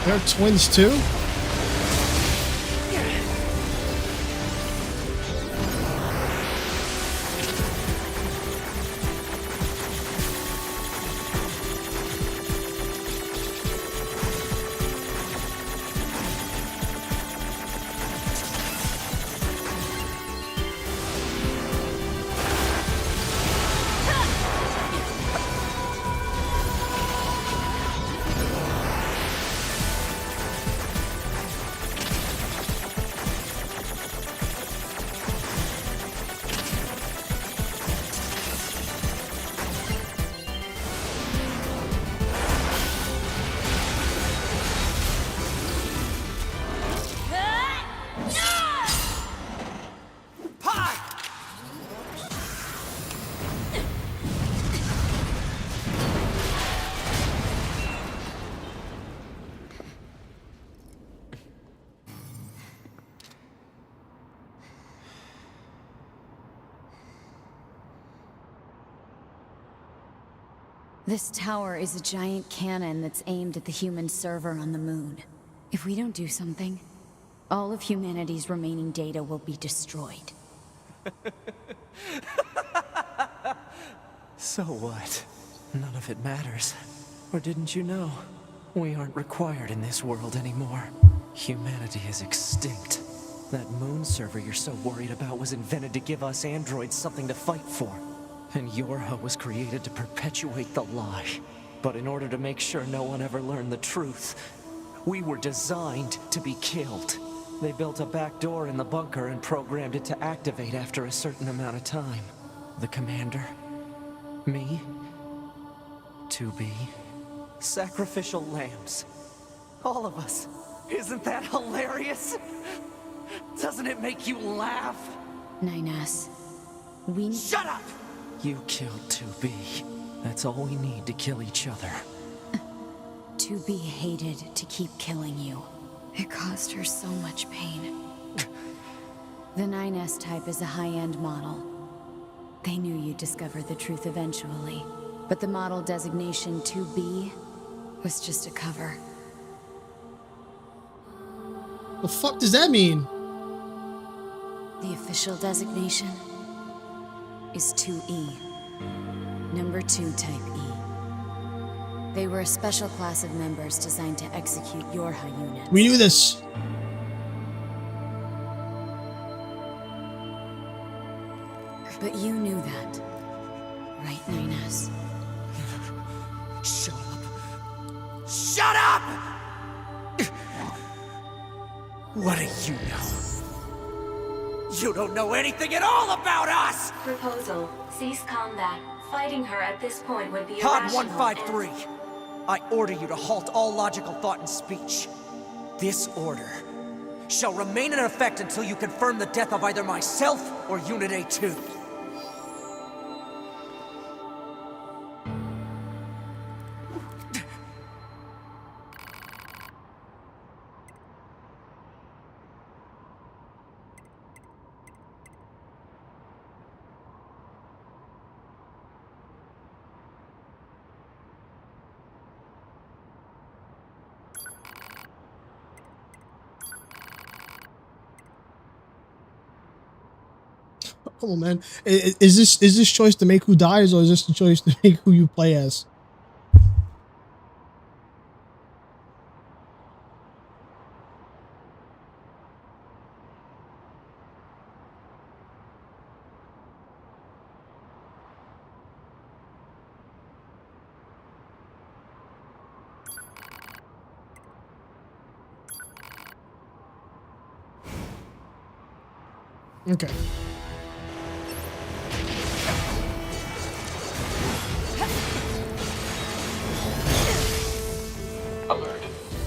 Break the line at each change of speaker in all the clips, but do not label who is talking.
They're twins too?
This tower is a giant cannon that's aimed at the human server on the moon. If we don't do something, all of humanity's remaining data will be destroyed.
So what? None of it matters. Or didn't you know? We aren't required in this world anymore. Humanity is extinct. That moon server you're so worried about was invented to give us androids something to fight for. And Yorha was created to perpetuate the lie. But in order to make sure no one ever learned the truth, we were designed to be killed. They built a back door in the bunker and programmed it to activate after a certain amount of time. The commander, me, 2B, sacrificial lambs. All of us. Isn't that hilarious? Doesn't it make you laugh?
NieR, we...
Shut up! You killed 2B. That's all we need to kill each other.
2B hated to keep killing you. It caused her so much pain. The NieR type is a high-end model. They knew you'd discover the truth eventually. But the model designation 2B was just a cover.
The fuck does that mean?
The official designation is 2E. Number 2 type E. They were a special class of members designed to execute Yorha units.
We knew this.
But you knew that, right, NieR?
Shut up! Shut up! What do you know? You don't know anything at all about us!
Proposal. Cease combat. Fighting her at this point would be
Pod
irrational
153. I order you to halt all logical thought and speech. This order shall remain in effect until you confirm the death of either myself or Unit A2.
Come on, man. Is this choice to make who dies, or is this the choice to make who you play as? Okay.
Alert.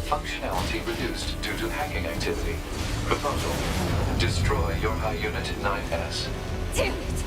Functionality reduced due to hacking activity. Proposal. Destroy your high unit 9S.
Damn it!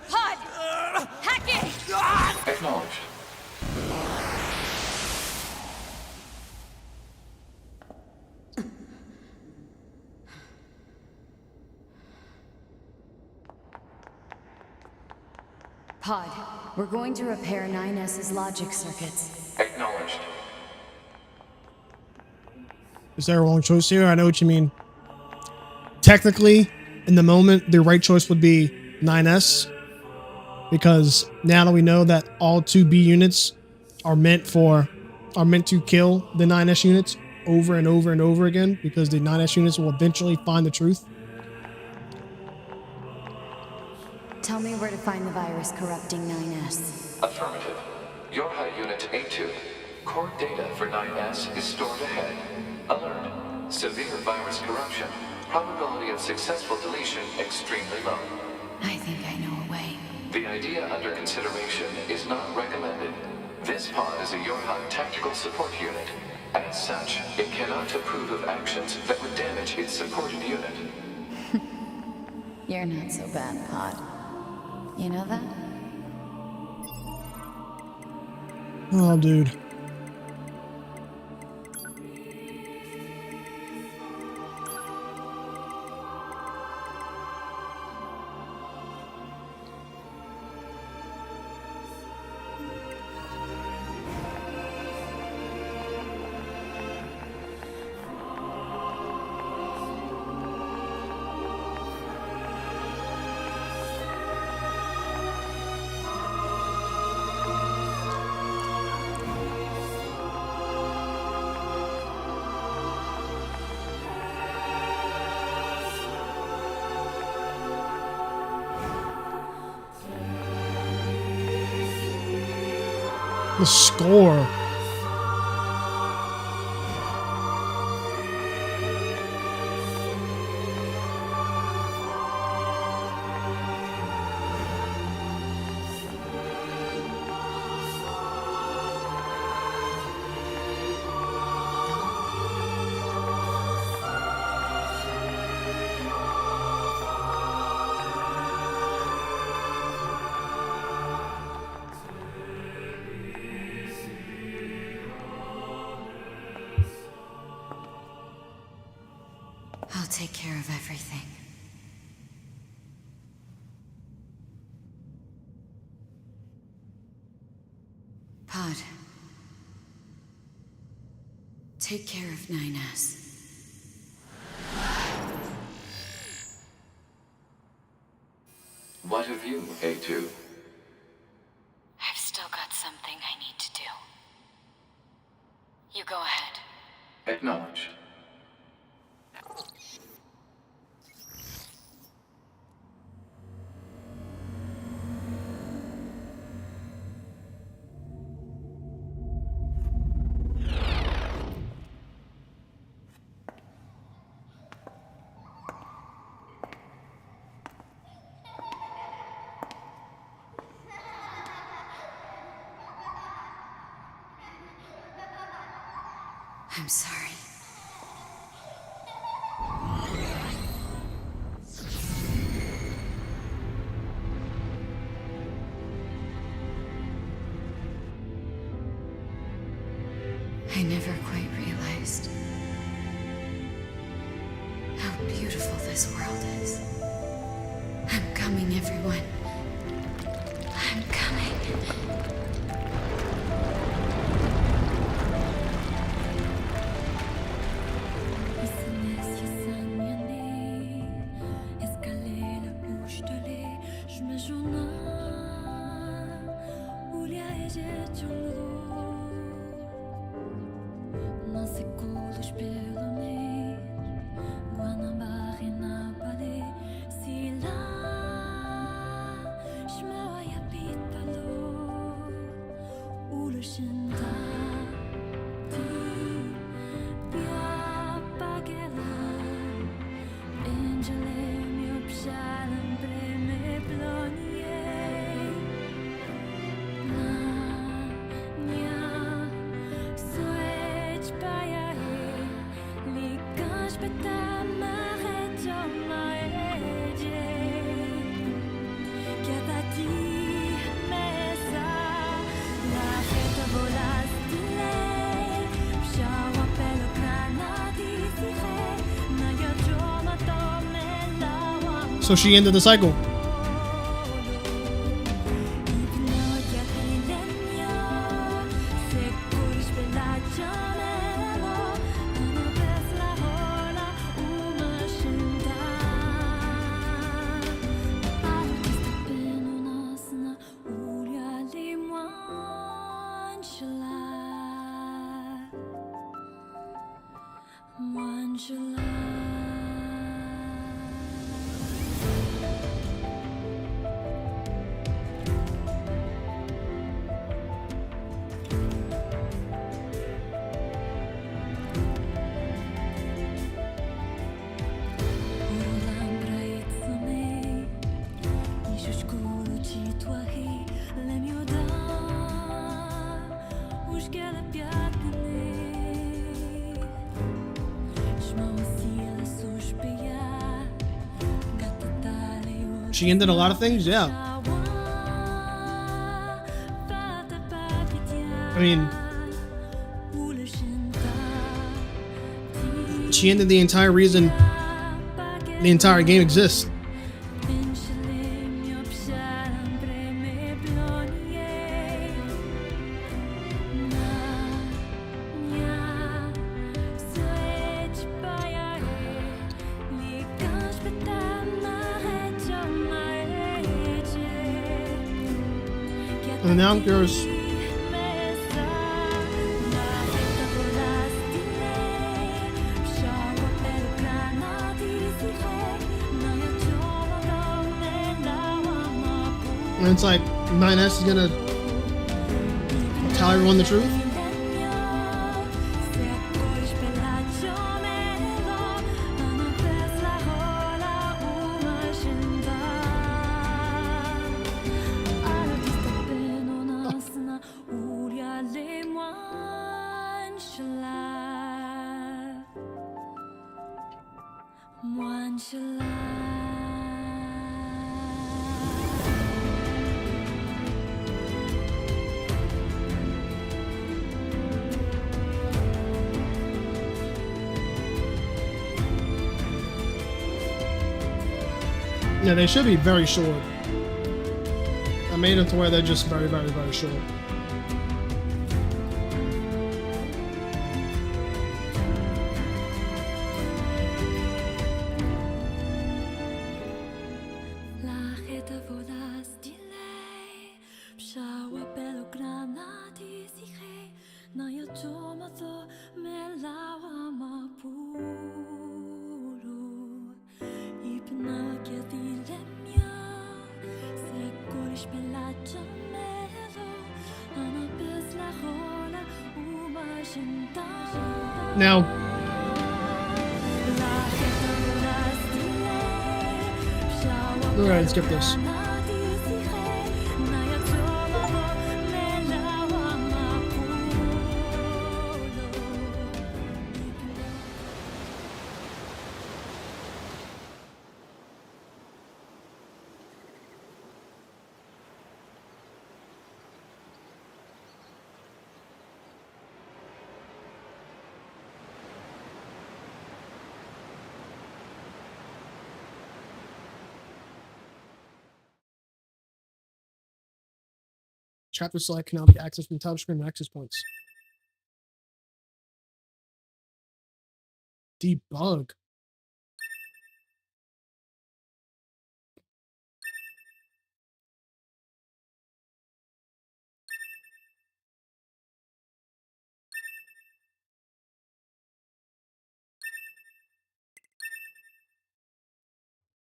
Pod! Hack it!
Acknowledged.
Pod, we're going to repair 9S's logic circuits.
Acknowledged.
Is there a wrong choice here? I know what you mean. Technically, in the moment, the right choice would be 9S, because now that we know that all 2B units are meant to kill the 9S units over and over and over again, because the 9S units will eventually find the truth.
Tell me where to find the virus corrupting 9S.
Affirmative. Your high unit A2. Core data for 9S is stored ahead. Alert. Severe virus corruption. Probability of successful deletion extremely low.
I think I know a way.
The idea under consideration is not recommended. This pod is a Yorhan tactical support unit. As such, it cannot approve of actions that would damage its supported unit.
You're not so bad, Pod. You know that?
Oh, dude. The score.
I'll take care of everything. Pod. Take care of 9S.
What of you, A2?
I've still got something I need to do. You go ahead.
Acknowledged.
I'm sorry. I never quite realized how beautiful this world is. I'm coming, everyone. I'm coming.
So she ended the cycle. She ended a lot of things, yeah. I mean, she ended the entire reason the entire game exists. And now there's and it's like 9S is gonna tell everyone the truth. Yeah, they should be very short. I made it to where they're just very, very, very short. Now, go ahead and skip this. Chapter select can now be accessed from top screen and access points. Debug.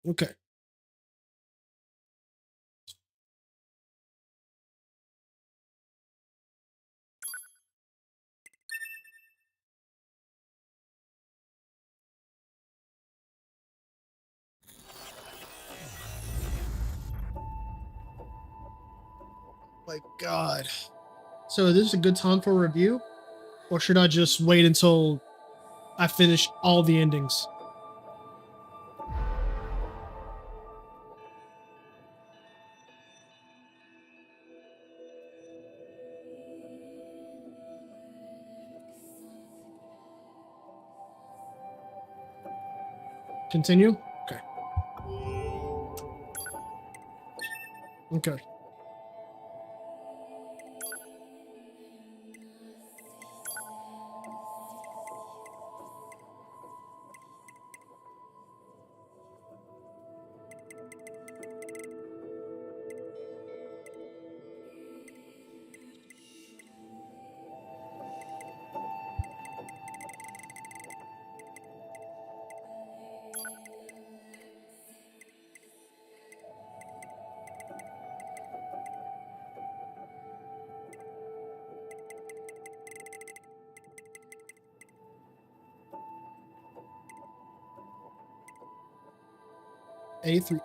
Okay. My God. So is this a good time for a review? Or should I just wait until I finish all the endings? Continue? Okay. Okay.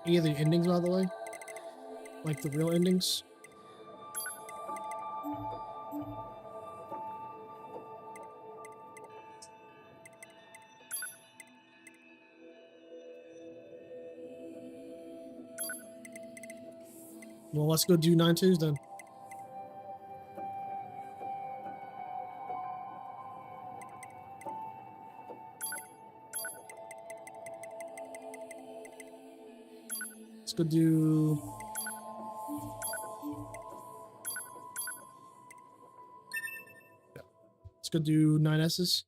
Any of the endings, by the way? Like the real endings? Well, let's go do 9-2s then. Let's go do... Yeah. Let's go do 9S's.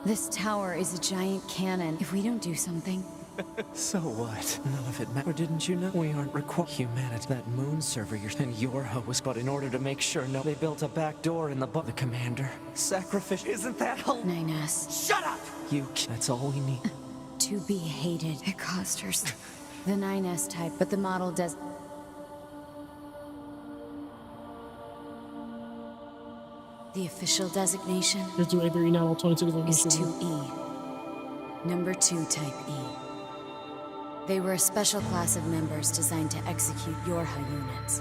This tower is a giant cannon. If we don't do something...
So what? None of it matters. Or didn't you know? We aren't required. Humanity. That moon server you're and your was, but in order to make sure they built a back door in the commander. Sacrificial. Isn't that whole
9S.
Shut up! That's all we need.
To be hated. It cost her... The 9S type, but the model does... The official designation
Here's do A3 now, 22
is 2E. Number 2 type E. They were a special class of members designed to execute Yorha units.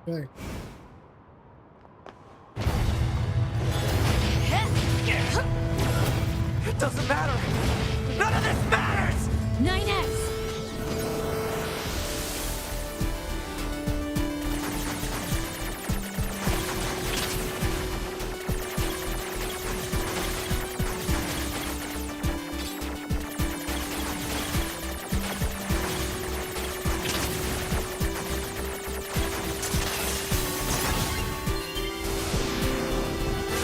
Okay.
It doesn't matter! None of this matters!
9S!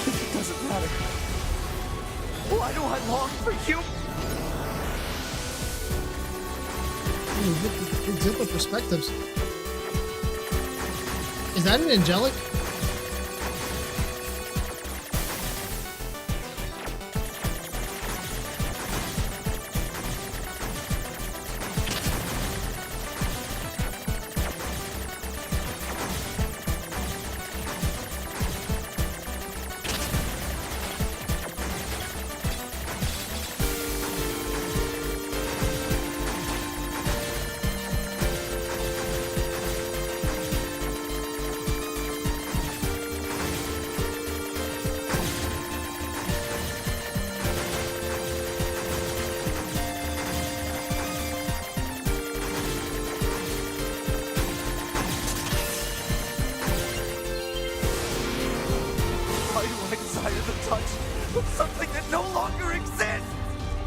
It doesn't matter. Why do I long for you?
Different perspectives. Is that an angelic?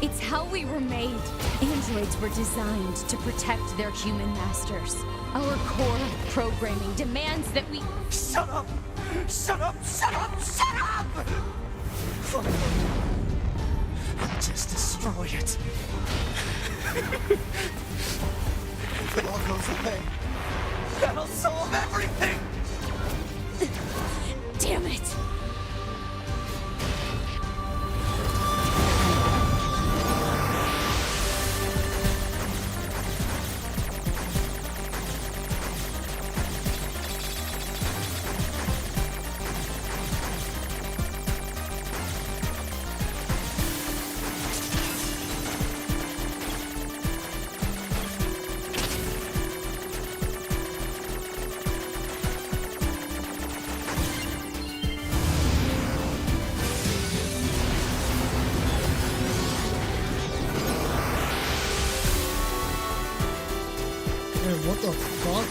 It's how we were made. Androids were designed to protect their human masters. Our core programming demands that we...
Shut up! Shut up! Shut up! Shut up! I'll just destroy it. If it all goes away, that'll solve everything!
Damn it!
Man, what the fuck?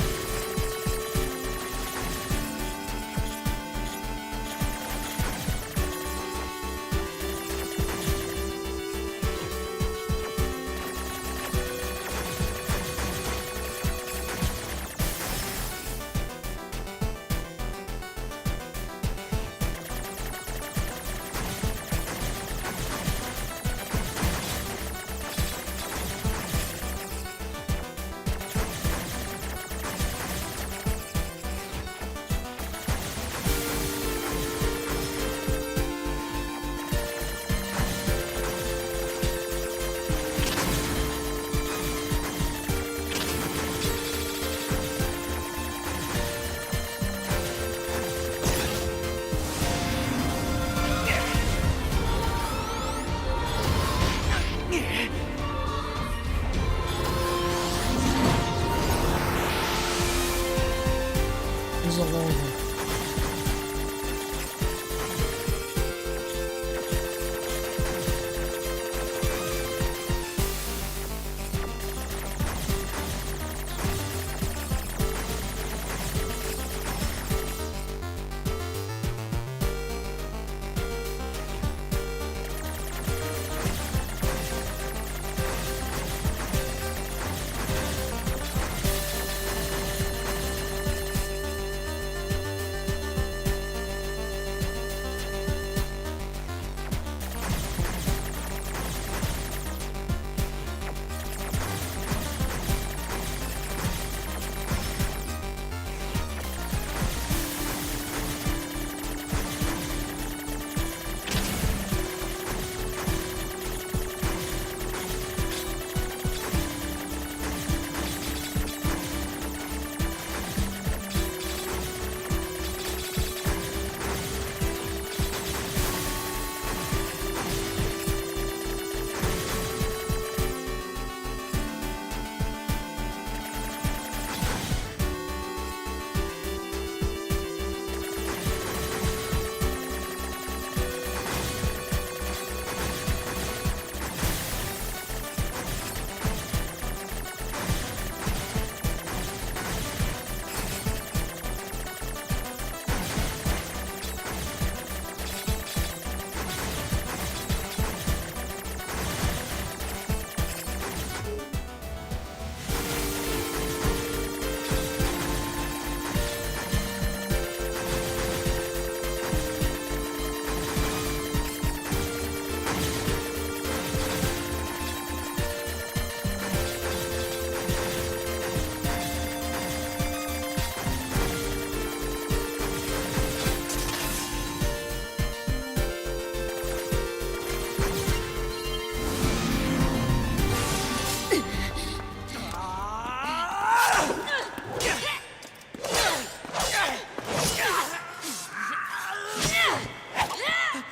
This is a long one.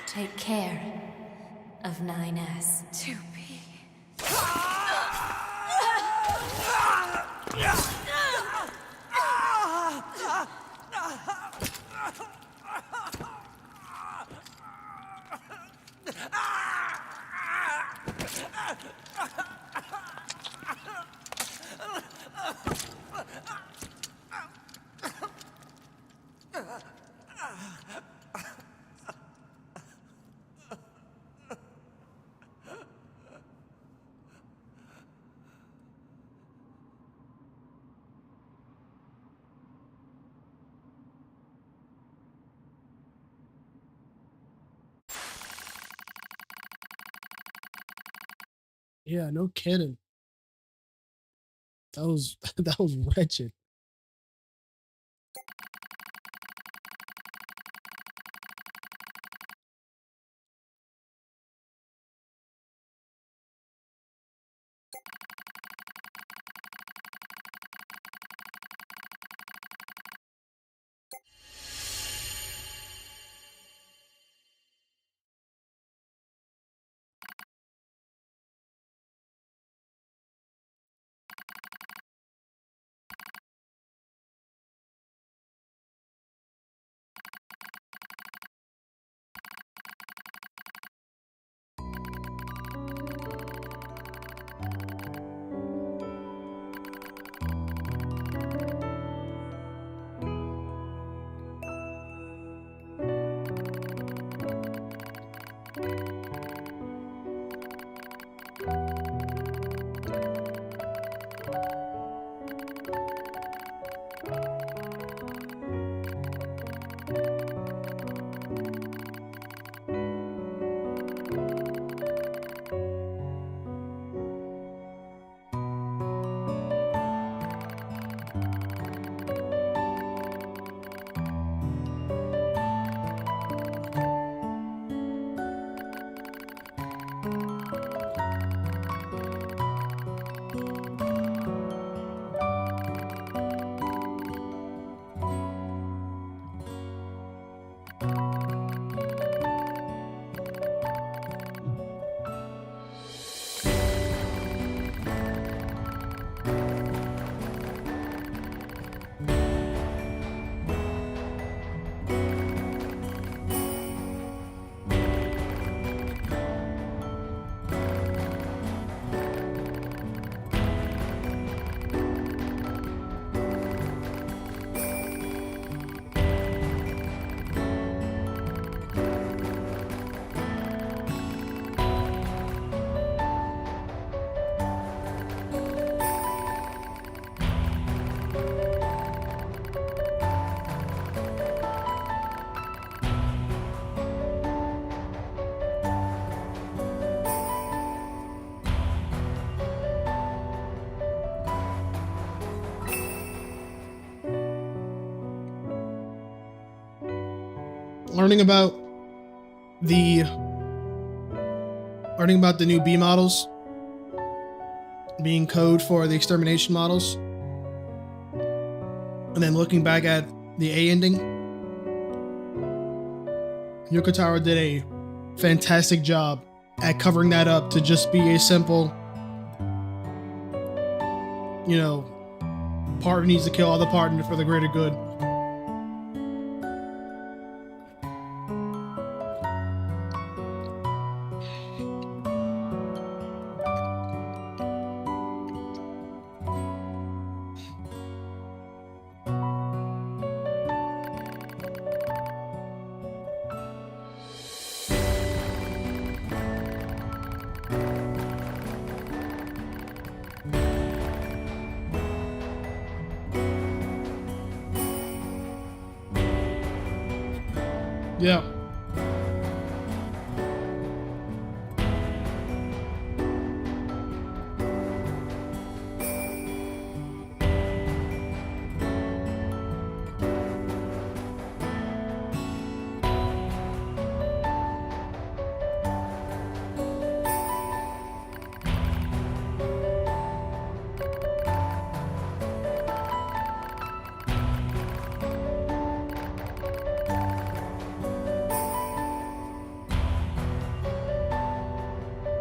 Take care of 9S.
To be...
Yeah, no kidding. That was that was wretched. Learning about the new B models being code for the extermination models, and then looking back at the A ending, Yoko Taro did a fantastic job at covering that up to just be a simple, you know, partner needs to kill other partner for the greater good. Yeah.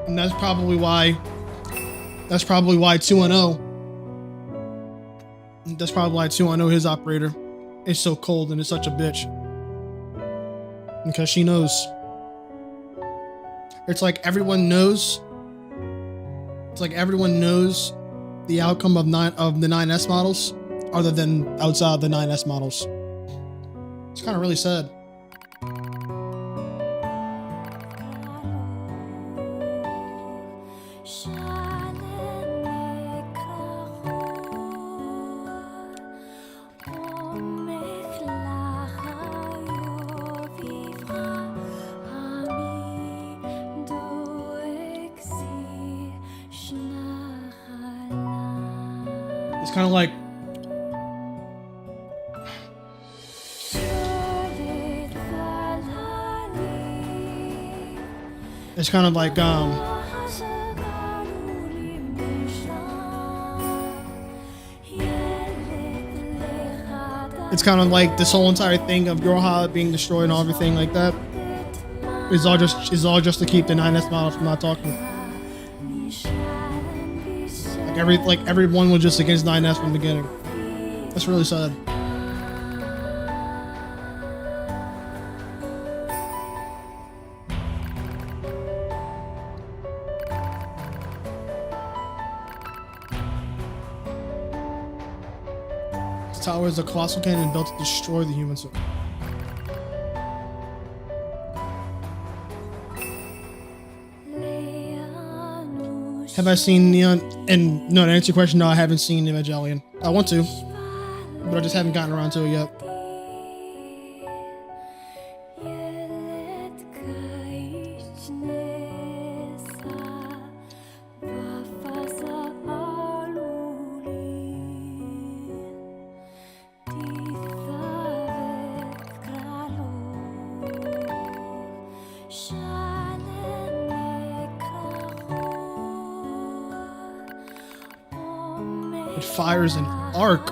And that's probably why 210. That's probably why 210, his operator, is so cold and is such a bitch. Because she knows. It's like everyone knows. It's like everyone knows the outcome of the 9S models, other than outside the 9S models. It's kind of really sad. kind of like it's kind of like this whole entire thing of Yorha being destroyed and everything like that is all just to keep the 9S model from not talking. Like everyone was just against 9S from the beginning. That's really sad. This tower is a colossal cannon built to destroy the human soul. Have I seen Neon? And no, to answer your question, no, I haven't seen Evangelion. I want to, but I just haven't gotten around to it yet. It fires an arc.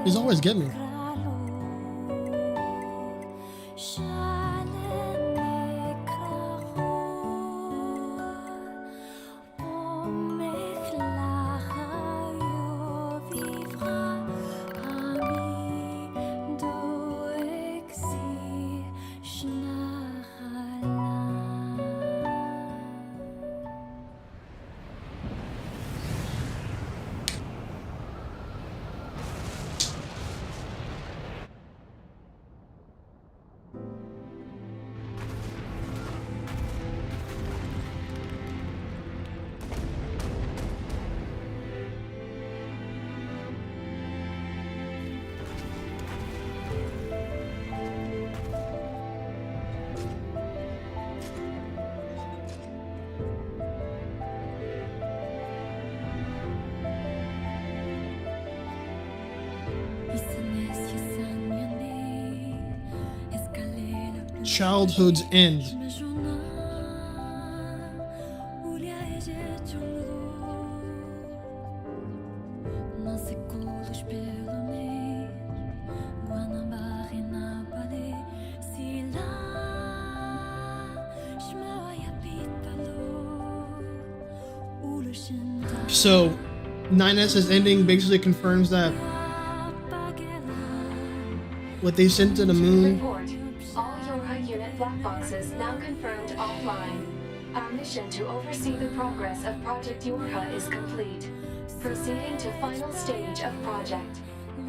He's always getting me. Childhood's End. So 9S's ending basically confirms that what they sent to the moon.
Report. All Yorha unit black boxes now confirmed offline. Our mission to oversee the progress of Project Yorha is complete. Proceeding to final stage of project.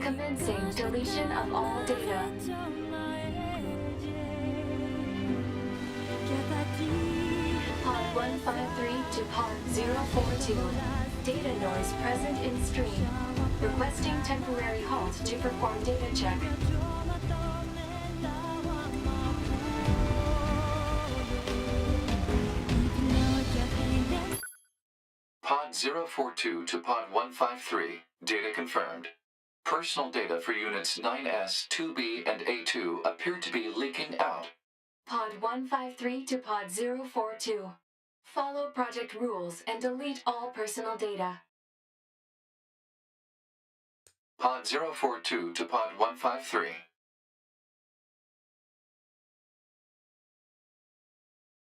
Commencing deletion of all data. Pod 1 153 to Pod 042. Data noise present in stream. Requesting temporary halt to perform data check.
Pod 042 to Pod 153. Data confirmed. Personal data for units 9S, 2B, and A2 appear to be leaking out.
Pod 153 to Pod 042. Follow project rules and delete all personal data.
Pod 042 to Pod 153.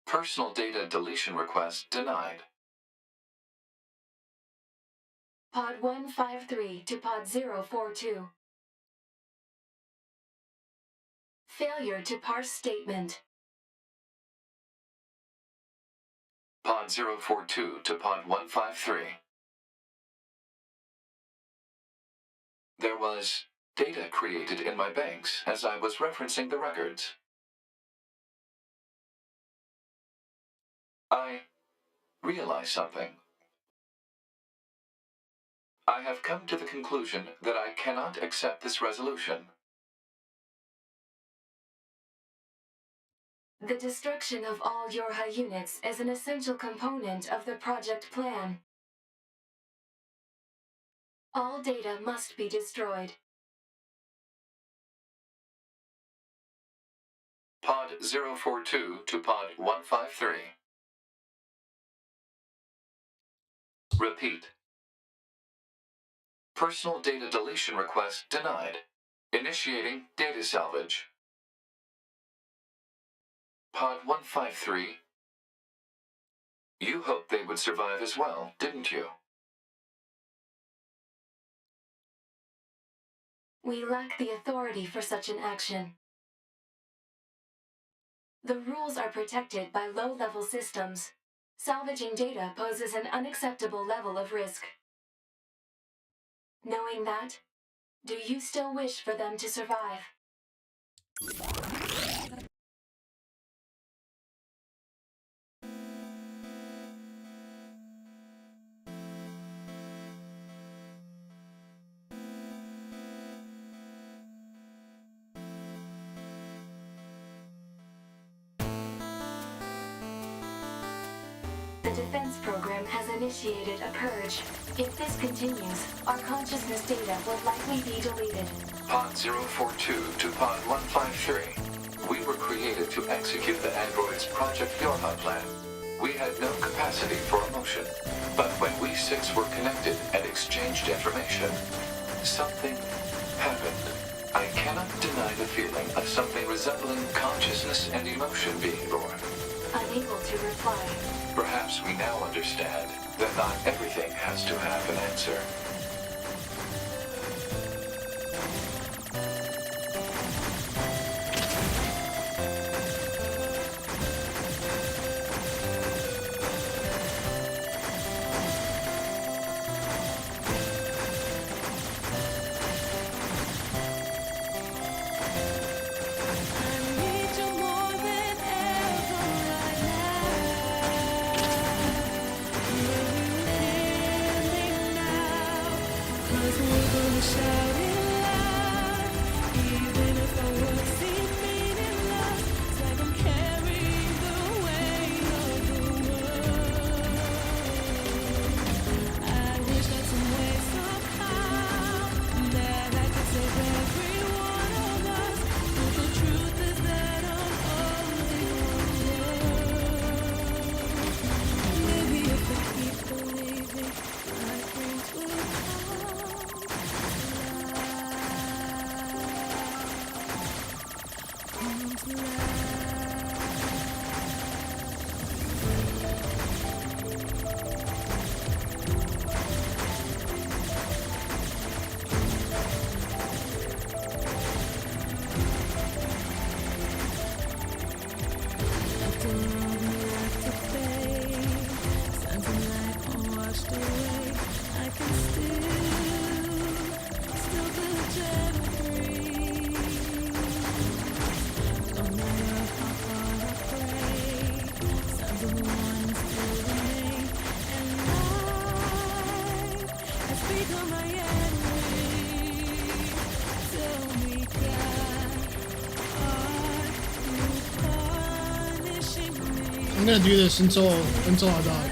Personal data deletion request denied.
Pod 153 to Pod 042. Failure to parse statement.
Pod 042 to Pod 153. There was data created in my banks as I was referencing the records. I realized something. I have come to the conclusion that I cannot accept this resolution.
The destruction of all Yorha units is an essential component of the project plan. All data must be destroyed.
Pod 042 to Pod 153. Repeat. Personal data deletion request denied. Initiating data salvage. Pod 153. You hoped they would survive as well, didn't you?
We lack the authority for such an action. The rules are protected by low-level systems. Salvaging data poses an unacceptable level of risk. Knowing that, do you still wish for them to survive? The defense program has initiated a purge. If this continues, our consciousness data will likely be deleted.
Pod 042 to Pod 153. We were created to execute the android's Project Yorha plan. We had no capacity for emotion. But when we six were connected and exchanged information, something happened. I cannot deny the feeling of something resembling consciousness and emotion being born.
Unable to reply.
Perhaps we now understand that not everything has to have an answer.
I'm gonna do this until I die.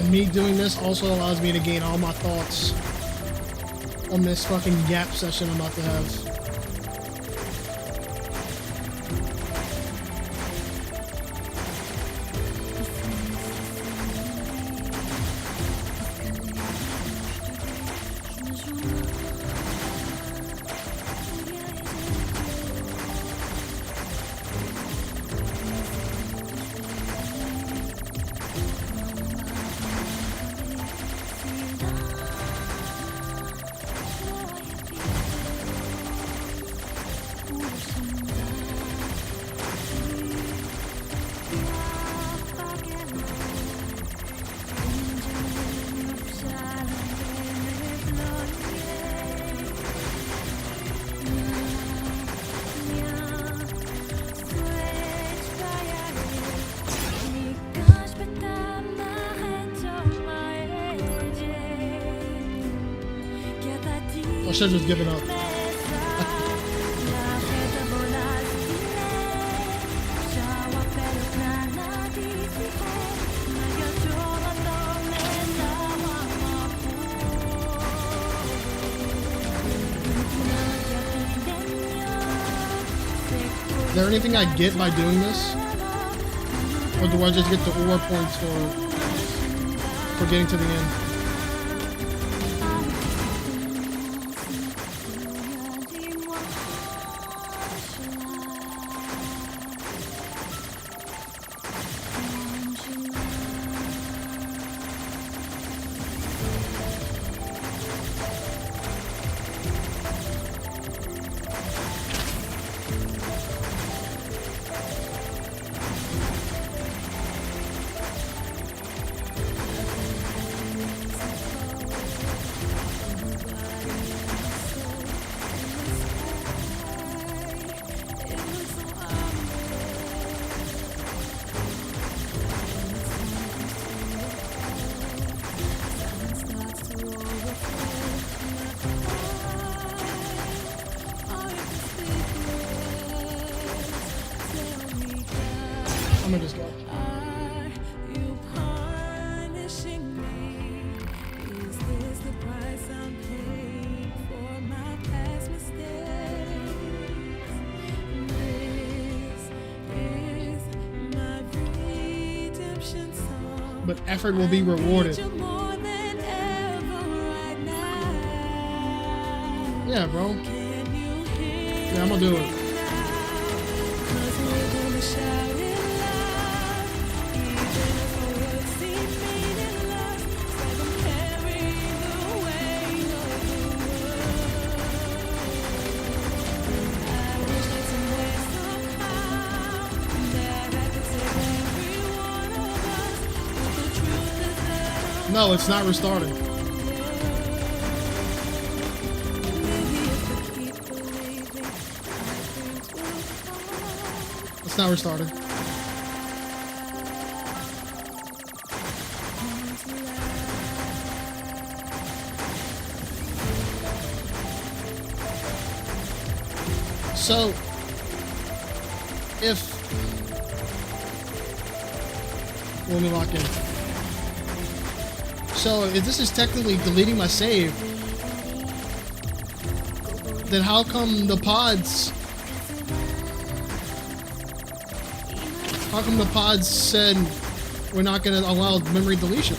And me doing this also allows me to gain all my thoughts on this fucking gap session I'm about to have. I should have just given up. Is there anything I get by doing this? Or do I just get the ore points for getting to the end? gonna just go. But effort will be rewarded. Yeah, bro. Yeah, I'm gonna do it. No, it's not restarting. It's not restarting. So, if... Let me lock in. So, if this is technically deleting my save, then how come the pods... How come the pods said we're not going to allow memory deletion?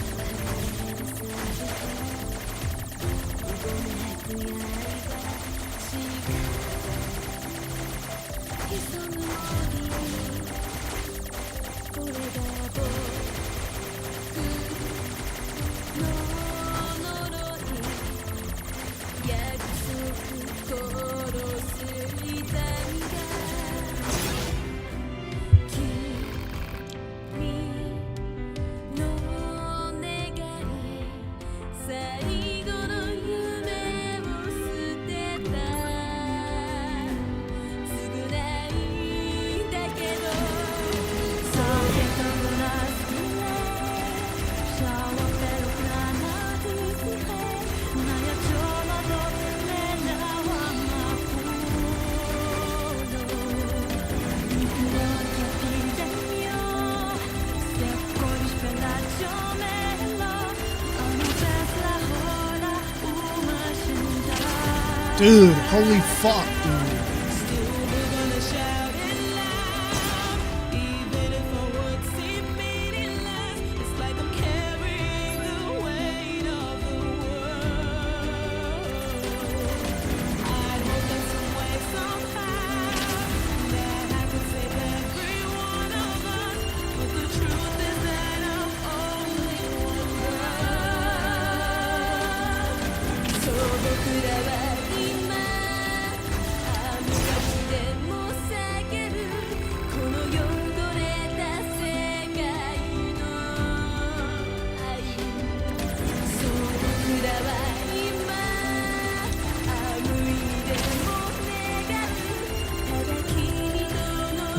Dude, holy fuck, dude.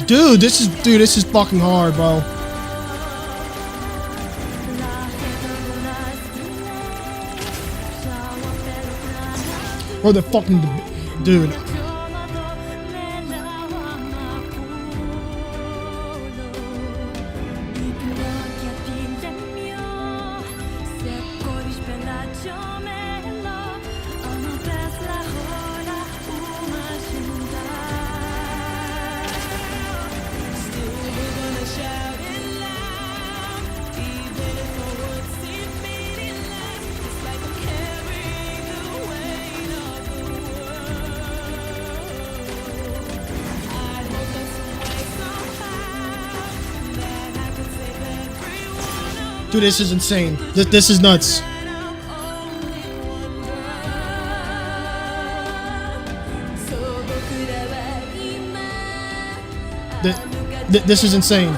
Dude, this is fucking hard, bro. Or the fucking dude. Dude, this is insane. This is nuts. This is insane.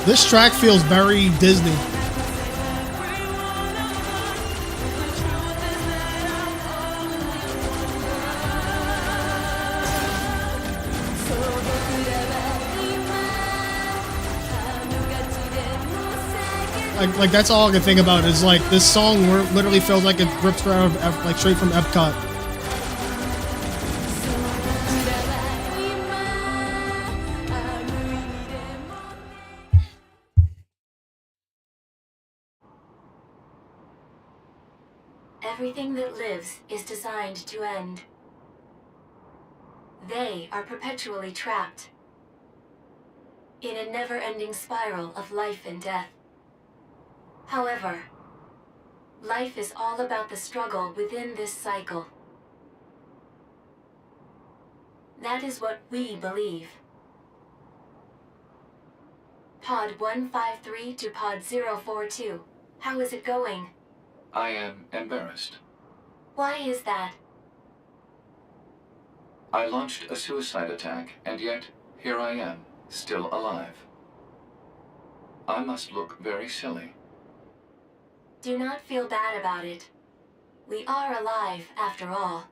This track feels very Disney. Like that's all I can think about is like this song literally feels like it ripped out of like straight from Epcot.
Everything that lives is designed to end. They are perpetually trapped in a never-ending spiral of life and death. However, life is all about the struggle within this cycle. That is what we believe. Pod 153 to Pod 042. How is it going?
I am embarrassed.
Why is that?
I launched a suicide attack, and yet, here I am, still alive. I must look very silly.
Do not feel bad about it. We are alive, after all.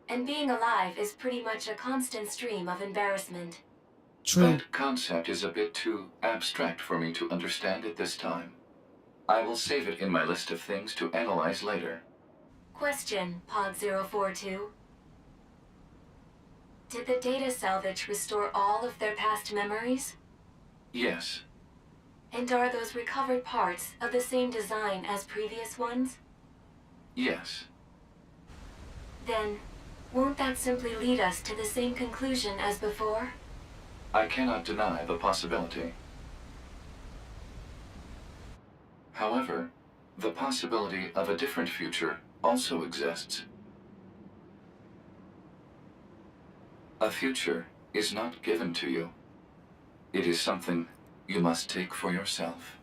And being alive is pretty much a constant stream of embarrassment.
True.
That concept is a bit too abstract for me to understand at this time. I will save it in my list of things to analyze later.
Question, Pod 042. Did the data salvage restore all of their past memories?
Yes.
And are those recovered parts of the same design as previous ones?
Yes.
Then, won't that simply lead us to the same conclusion as before?
I cannot deny the possibility. However, the possibility of a different future also exists. A future is not given to you. It is something you must take for yourself.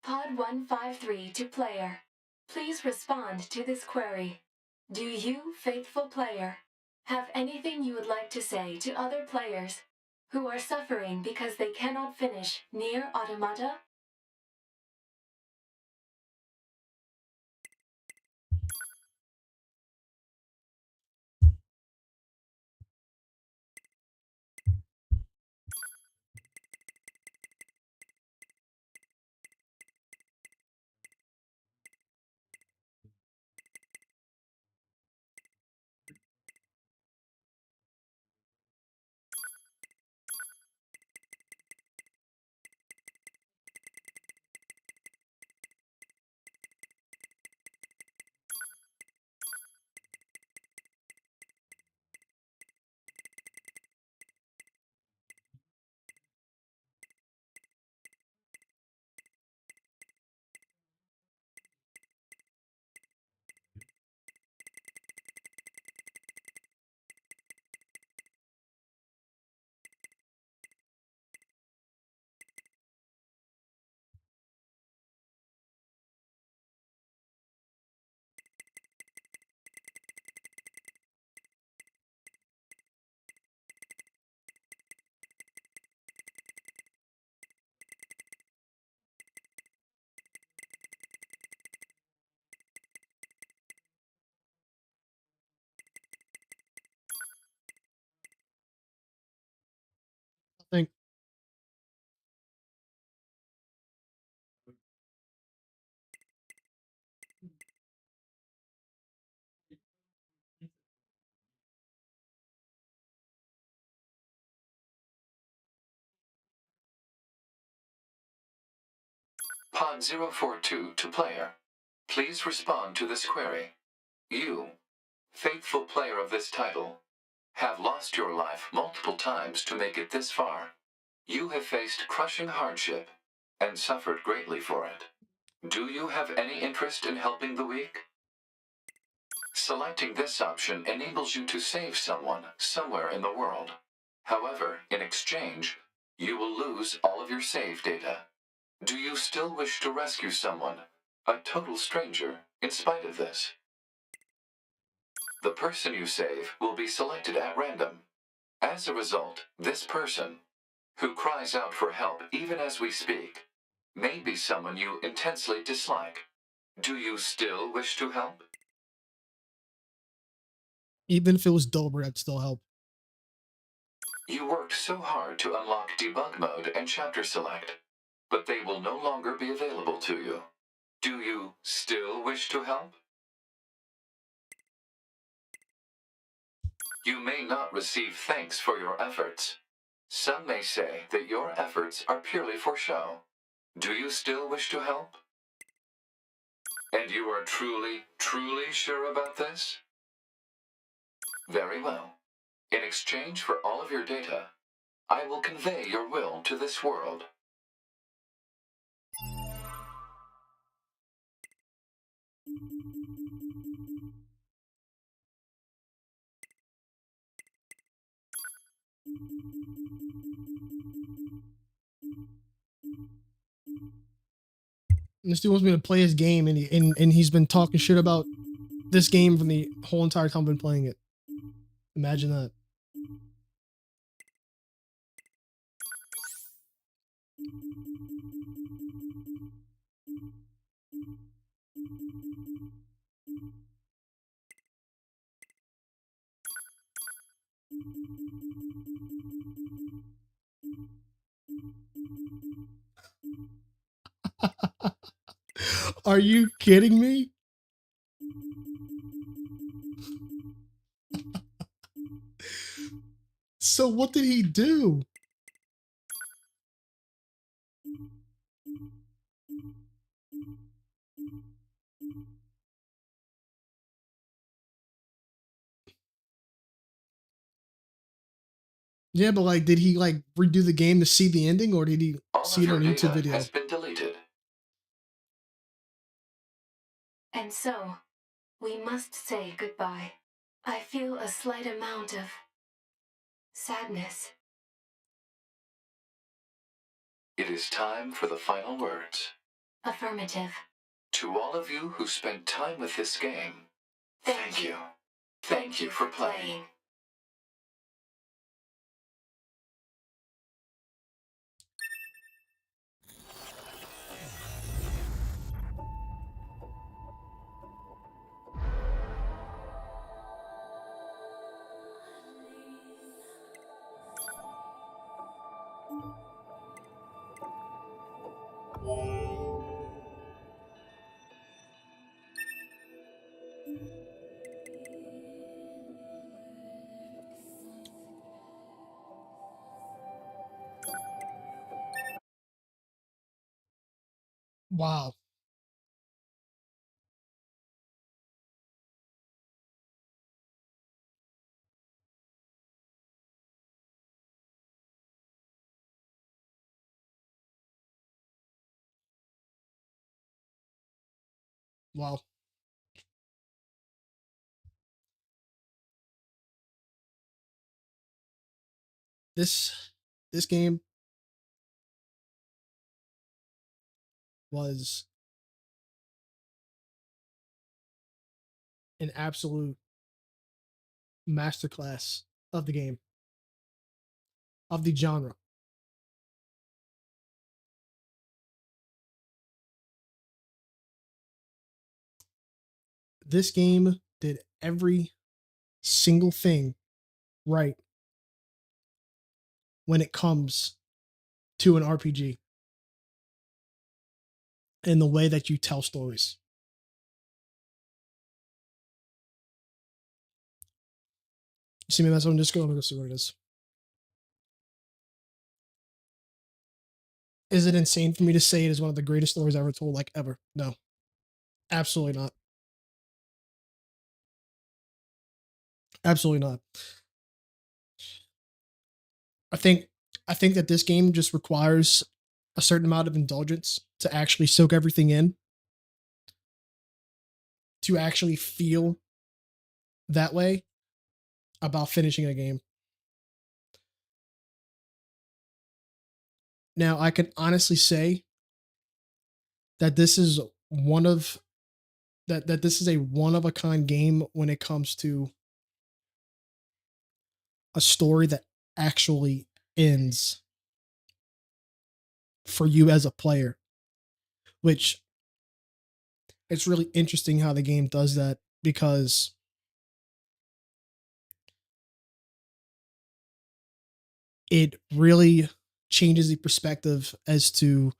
Pod 153 to player. Please respond to this query. Do you, faithful player, have anything you would like to say to other players who are suffering because they cannot finish NieR Automata?
I think
Pod 042 to player. Please respond to this query. You, faithful player of this title, have lost your life multiple times to make it this far. You have faced crushing hardship and suffered greatly for it. Do you have any interest in helping the weak? Selecting this option enables you to save someone somewhere in the world. However, in exchange, you will lose all of your save data. Do you still wish to rescue someone, a total stranger, in spite of this? The person you save will be selected at random. As a result, this person, who cries out for help even as we speak, may be someone you intensely dislike. Do you still wish to help?
Even if it was Dober, that'd still help.
You worked so hard to unlock debug mode and chapter select, but they will no longer be available to you. Do you still wish to help? You may not receive thanks for your efforts. Some may say that your efforts are purely for show. Do you still wish to help? And you are truly, truly sure about this? Very well. In exchange for all of your data, I will convey your will to this world.
And this dude wants me to play his game, and he's been talking shit about this game from the whole entire time I've been playing it. Imagine that. Are you kidding me? So what did he do? Yeah, but like, did he like redo the game to see the ending, or did he
All
see
of
it
your
on a YouTube
data
video?
has been deleted.
And so, we must say goodbye. I feel a slight amount of sadness.
It is time for the final words.
Affirmative.
To all of you who spent time with this game, thank you. Thank you for playing.
Wow. Wow. This game was an absolute masterclass of the game, of the genre. This game did every single thing right when it comes to an RPG and the way that you tell stories. You see me mess on Discord? I'm gonna see what it is. Is it insane for me to say it is one of the greatest stories ever told, like ever? No, absolutely not. Absolutely not. I think I think that this game just requires a certain amount of indulgence to actually soak everything in, to actually feel that way about finishing a game. Now, I can honestly say that this is one of that this is a one of a kind game when it comes to a story that actually ends for you as a player, which it's really interesting how the game does that because it really changes the perspective as to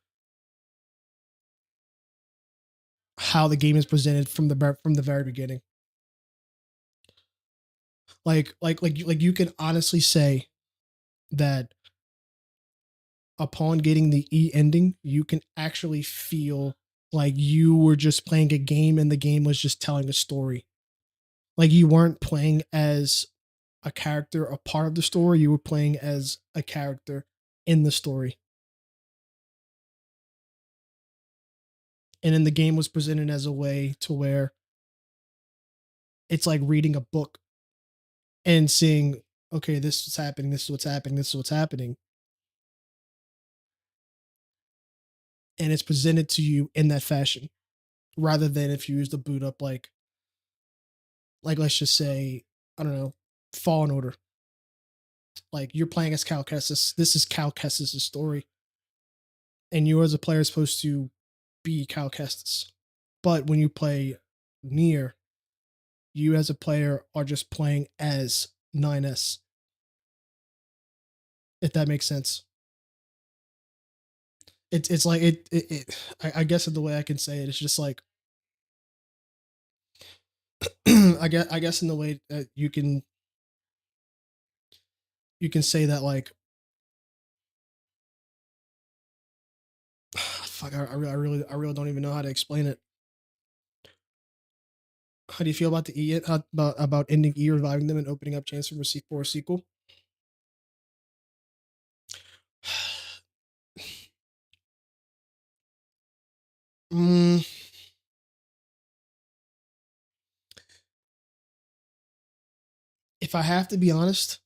how the game is presented from the very beginning. Like you can honestly say that upon getting the E ending, you can actually feel like you were just playing a game and the game was just telling a story. Like you weren't playing as a character, a part of the story, you were playing as a character in the story. And then the game was presented as a way to where it's like reading a book and seeing, okay, this is happening, this is what's happening, this is what's happening. And it's presented to you in that fashion rather than if you use the boot up like let's just say, I don't know, Fallen Order. Like you're playing as Cal Kestis. This is Cal Kestis' story. And you as a player are supposed to be Cal Kestis. But when you play NieR, you as a player are just playing as 9S. If that makes sense. It's like I guess the way I can say it, it's just like I guess in the way that you can say that like fuck I really don't even know how to explain it. How do you feel about the about ending E, reviving them, and opening up chance for a sequel? Mm, if I have to be honest,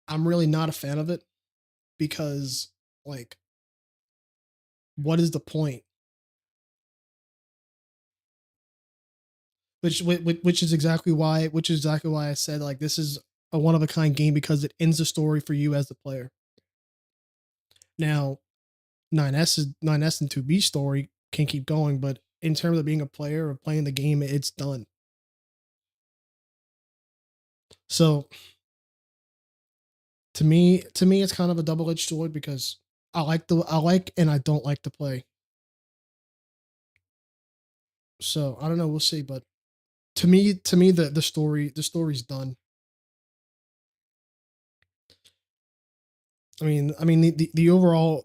I'm really not a fan of it because, like, what is the point? Which is exactly why I said like this is a one of a kind game because it ends the story for you as the player. Now, 9S and 2B story can keep going, but in terms of being a player or playing the game, it's done. So to me, it's kind of a double edged sword because I like and I don't like to play. So I don't know, we'll see. But to me, the story's done. I mean the overall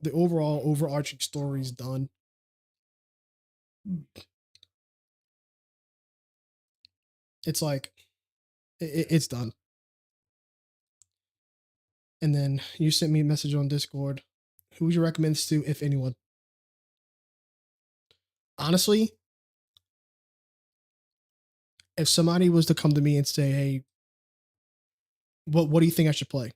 overarching story's done. It's like it's done. And then you sent me a message on Discord. Who would you recommend this to, if anyone? Honestly, if somebody was to come to me and say, "Hey, what do you think I should play?"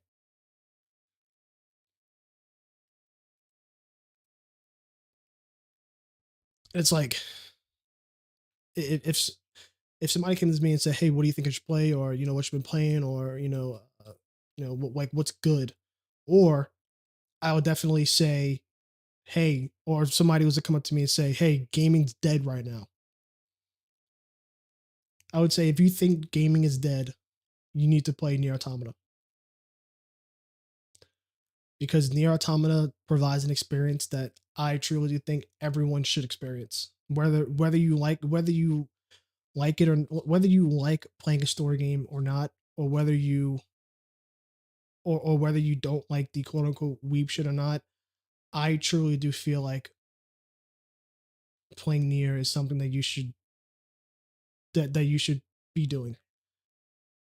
It's like if if somebody came to me and said, "Hey, what do you think I should play?" or what you've been playing, or like what's good, or I would definitely say, "Hey," or if somebody was to come up to me and say, "Hey, gaming's dead right now." I would say if you think gaming is dead, you need to play NieR Automata because NieR Automata provides an experience that I truly do think everyone should experience. Whether you like it or whether you like playing a story game or not, or whether you don't like the quote unquote weeb shit or not, I truly do feel like playing NieR is something that you should be doing.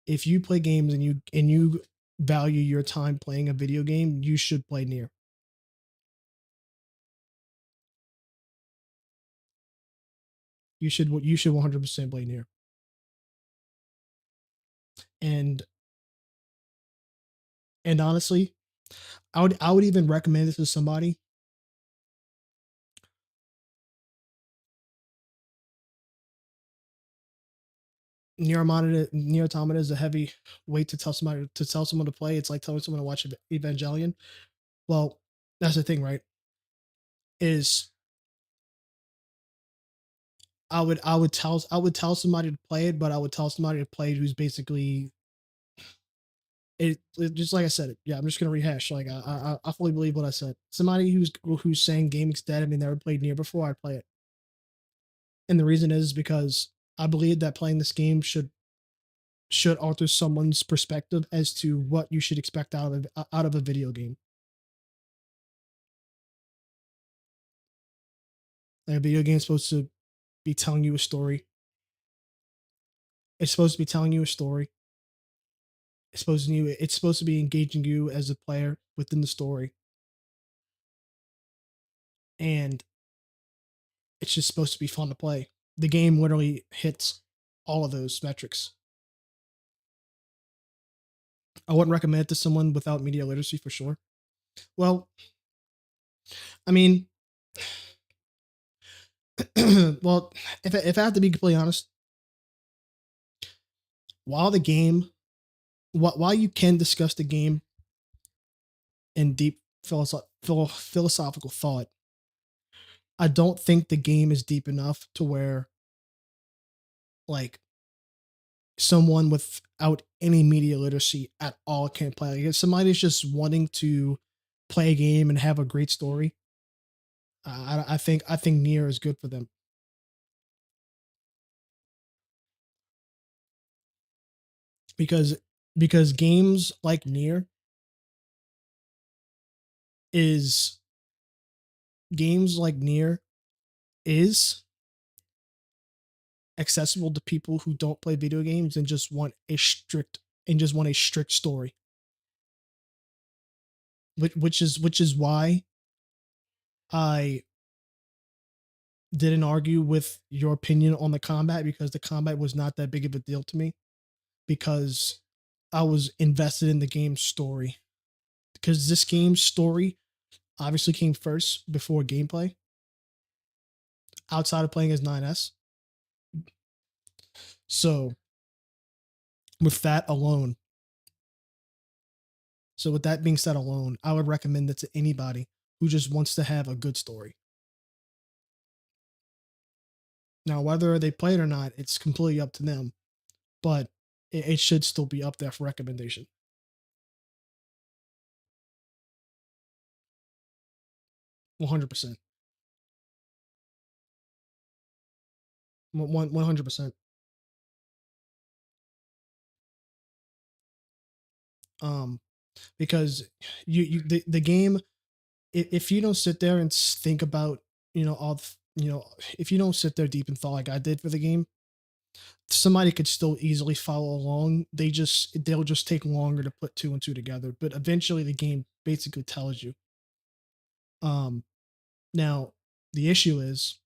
If you play games and you value your time playing a video game, you should play NieR. You should 100% play NieR. and honestly, I would even recommend this to somebody. NieR Automata is a heavy weight to tell someone to play. It's like telling someone to watch Evangelion. Well, that's the thing, right? Is I would tell somebody to play it, but I would tell somebody to play it who's basically just like I said it. Yeah, I'm just gonna rehash. Like I fully believe what I said. Somebody who's saying gaming's dead and they never played NieR before, I'd play it. And the reason is because I believe that playing this game should alter someone's perspective as to what you should expect out of a video game. Like a video game is supposed to be telling you a story. It's supposed to be telling you a story. It's supposed to be engaging you as a player within the story. And it's just supposed to be fun to play. The game literally hits all of those metrics. I wouldn't recommend it to someone without media literacy for sure. Well, I mean, well, if I have to be completely honest, while the game, while you can discuss the game in deep philosophical thought, I don't think the game is deep enough to where like someone without any media literacy at all can play. Like if somebody's just wanting to play a game and have a great story, I think NieR is good for them. because games like NieR is games like NieR is accessible to people who don't play video games and just want a strict story. Which is why I didn't argue with your opinion on the combat, because the combat was not that big of a deal to me, because I was invested in the game's story. Because this game's story obviously came first before gameplay, outside of playing as 9S. So with that alone, with that being said alone, I would recommend it to anybody who just wants to have a good story. Now, whether they play it or not, it's completely up to them, but it should still be up there for recommendation. 100%. 100%. Because the game, if you don't sit there and think about, if you don't sit there deep and thought like I did for the game, somebody could still easily follow along. They'll just take longer to put two and two together, but eventually the game basically tells you. Now the issue is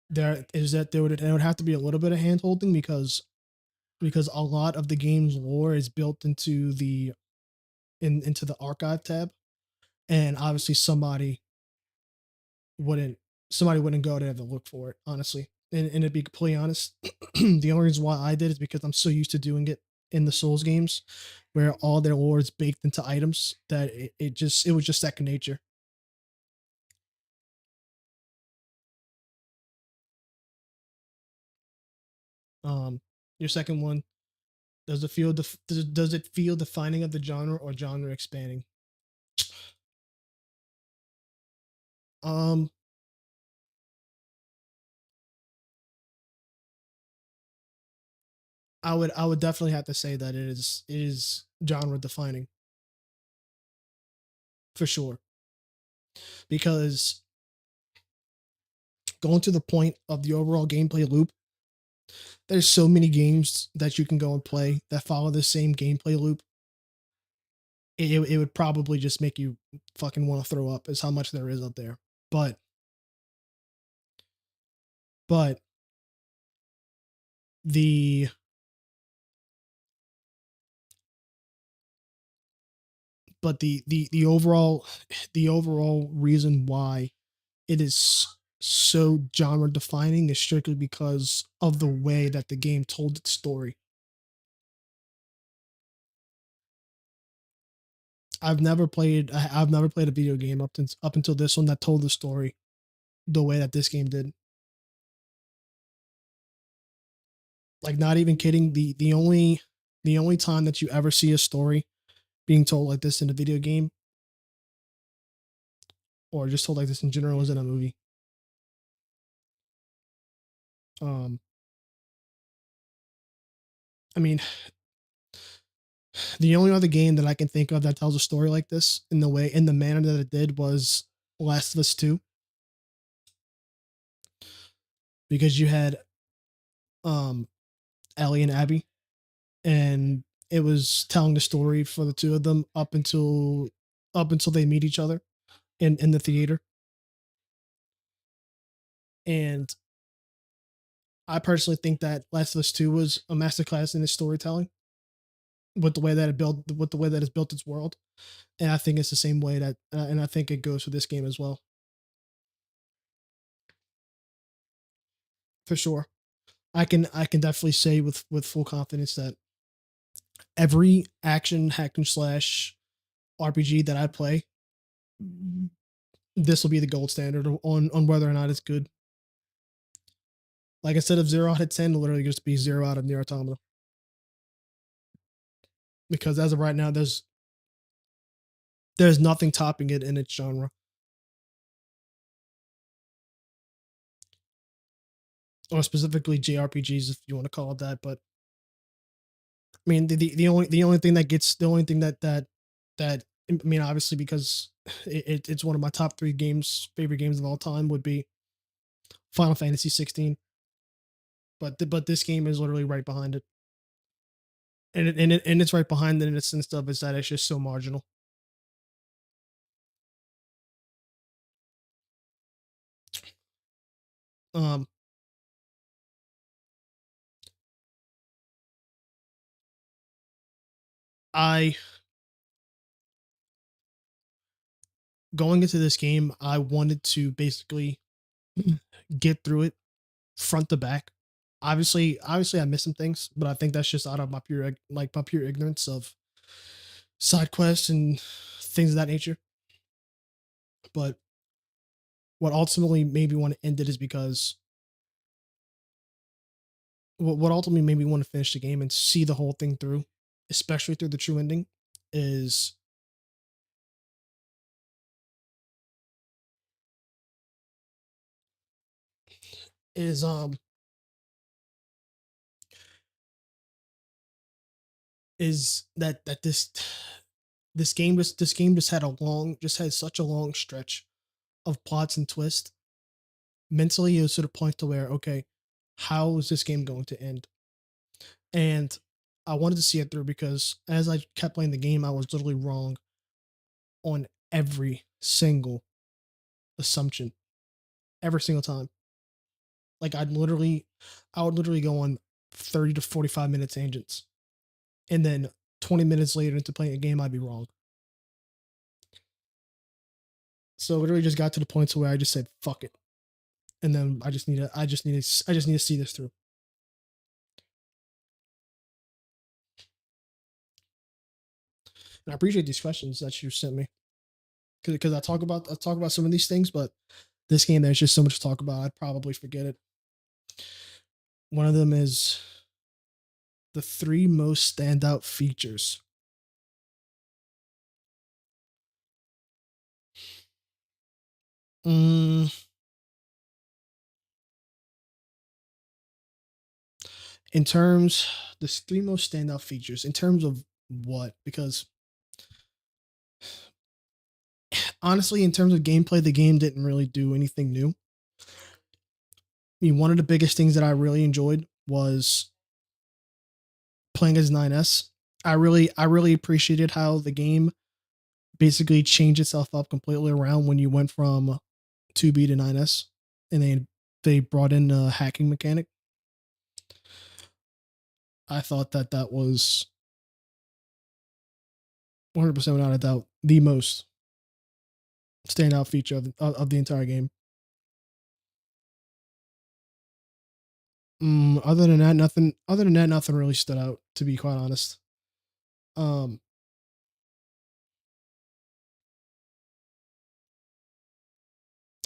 there would have to be a little bit of hand holding, because a lot of the game's lore is built into the archive tab, and obviously wouldn't wouldn't go there to look for it, honestly. And to be completely honest, the only reason why I did is because I'm so used to doing it in the Souls games, where all their lore is baked into items, that it was just second nature. Your second one, does it feel defining of the genre or genre expanding? Um, I would definitely have to say that it is genre defining for sure, because going to the point of the overall gameplay loop, there's so many games that you can go and play that follow the same gameplay loop. It would probably just make you fucking want to throw up, is how much there is out there. But the but the overall reason why it is so genre defining is strictly because of the way that the game told its story. I've never played a video game up until this one that told the story the way that this game did. Like, not even kidding, the only time that you ever see a story being told like this in a video game, or just told like this in general, is in a movie. Um, I mean, the only other game that I can think of that tells a story like this in the manner that it did was Last of Us 2, because you had um Ellie and Abby, and it was telling the story for the two of them up until they meet each other in the theater. And I personally think that Last of Us 2 was a masterclass in its storytelling, with the way that it's built its world. And I think it's the same way that and I think it goes for this game as well. For sure. I can definitely say with full confidence that every action hack and slash RPG that I play, this will be the gold standard on whether or not it's good. Like, instead of 0 out of 10, it'll literally just be 0 out of NieR Automata. Because as of right now, there's nothing topping it in its genre. Or specifically JRPGs, if you want to call it that. But I mean, the only thing that gets the only thing that I mean, obviously, because it's one of my top 3 favorite games of all time, would be Final Fantasy 16. But this game is literally right behind it, and it's right behind it in the sense of is that it's just so marginal. Um, I Going into this game, I wanted to basically get through it front to back. Obviously, I missed some things, but I think that's just out of my pure ignorance of side quests and things of that nature. But what ultimately made me want to end it is because what ultimately made me want to finish the game and see the whole thing through, especially through the true ending, is is um is that this game just had such a long stretch of plots and twists. Mentally, it was to the point to where, okay, how is this game going to end? And I wanted to see it through because as I kept playing the game, I was literally wrong on every single assumption, every single time. Like, I would literally go on 30 to 45 minute tangents, and then 20 minutes later into playing a game, I'd be wrong. So it literally just got to the point to where I just said, "Fuck it," and then I just need to see this through. And I appreciate these questions that you sent me because I talk about some of these things, but this game, there's just so much to talk about. I'd probably forget it. One of them is the 3 most standout features. Mm, in terms, the 3 most standout features in terms of what? Because honestly, in terms of gameplay, the game didn't really do anything new. I mean, one of the biggest things that I really enjoyed was playing as 9S. I really appreciated how the game basically changed itself up completely around when you went from 2B to 9S, and they brought in a hacking mechanic. I thought that that was 100% without a doubt the most standout feature of the entire game. Other than that, nothing. Other than that, nothing really stood out. To be quite honest, um,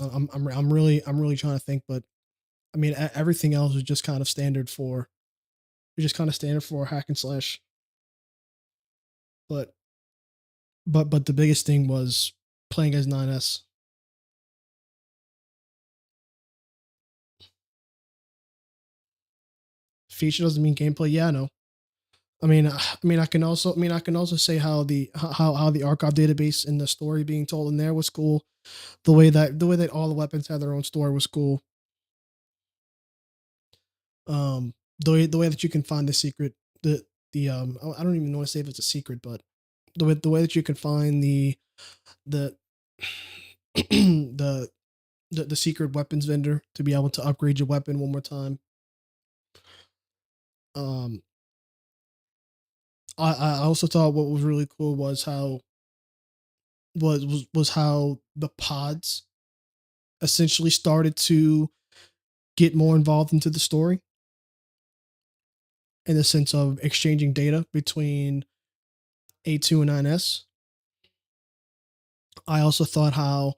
I'm really trying to think, but I mean, everything else was just kind of standard for, hack and slash. But but the biggest thing was playing as 9S. Feature doesn't mean gameplay. Yeah, I know. I can also say how the archive database and the story being told in there was cool. The way that all the weapons had their own story was cool. The way that you can find the secret, the I don't even want to say if it's a secret, but the way that you can find the the the secret weapons vendor to be able to upgrade your weapon one more time. Um, I also thought what was really cool was how the pods essentially started to get more involved into the story in the sense of exchanging data between A2 and 9S. I also thought how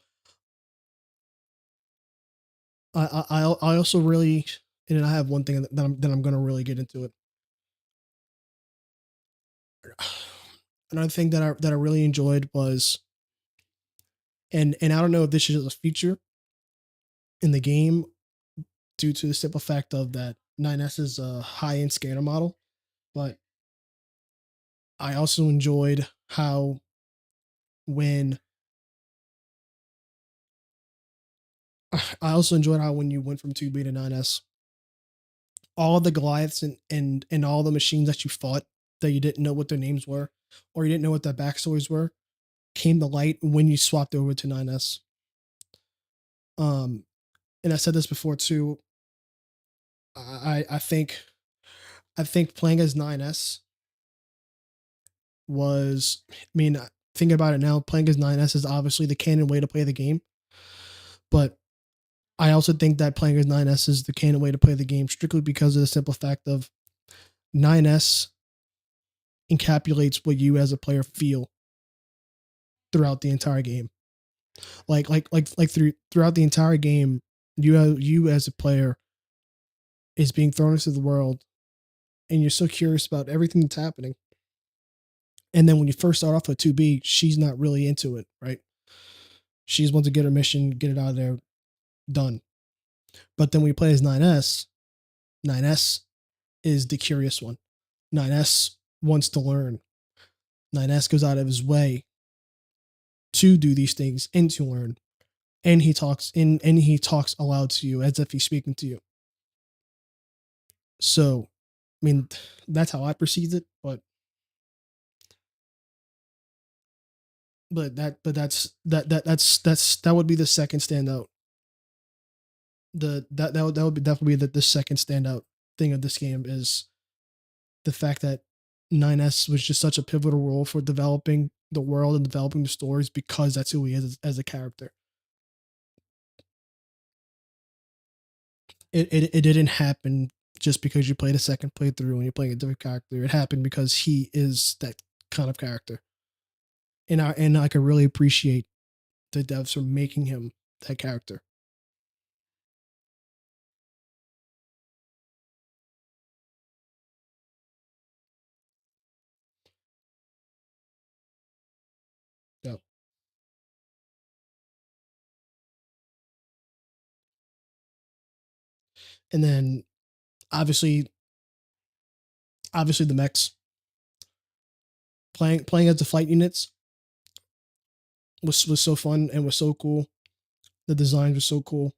I also really, and I have one thing that I'm going to really get into it. Another thing that I really enjoyed was, and I don't know if this is a feature in the game due to the simple fact of that 9S is a high end scanner model, but I also enjoyed how when when you went from 2B to 9S, all of the Goliaths and all the machines that you fought that you didn't know what their names were or you didn't know what their backstories were came to light when you swapped over to 9S. Um, and I said this before too. I think playing as 9S was, I mean, thinking about it now, playing as 9S is obviously the canon way to play the game. But I also think that playing as 9S is the canon way to play the game strictly because of the simple fact of 9S encapsulates what you as a player feel throughout the entire game. Throughout the entire game, you as a player is being thrown into the world, and you're so curious about everything that's happening. And then when you first start off with 2B, she's not really into it, right? She's wants to get her mission, get it out of there, done. But then when you play as 9S, 9S is the curious one. 9S wants to learn. 9S goes out of his way to do these things and to learn. And he talks aloud to you as if he's speaking to you. So, I mean, that's how I perceive it, but that would be the second standout. That would be definitely the second standout thing of this game is the fact that 9S was just such a pivotal role for developing the world and developing the stories because that's who he is as a character. It didn't happen just because you played a second playthrough and you're playing a different character. It happened because he is that kind of character. And I can really appreciate the devs for making him that character. Yeah. And then obviously the mechs. Playing as the flight units was so fun and was so cool. The designs were so cool.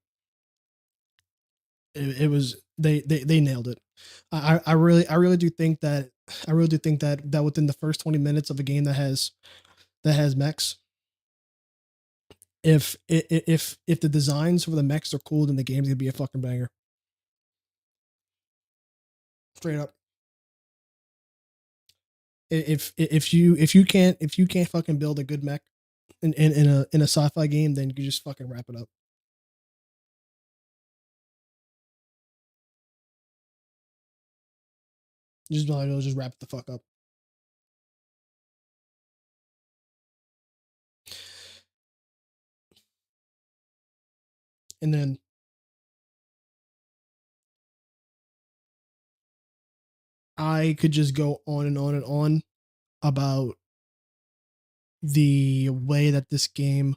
It was they nailed it. I really do think that that within the first 20 minutes of a game that has mechs, if the designs for the mechs are cool, then the game's gonna be a fucking banger. Straight up. if you can't fucking build a good mech in a sci-fi game, then you just fucking wrap it up. Just wrap it the fuck up. And then I could just go on and on and on about the way that this game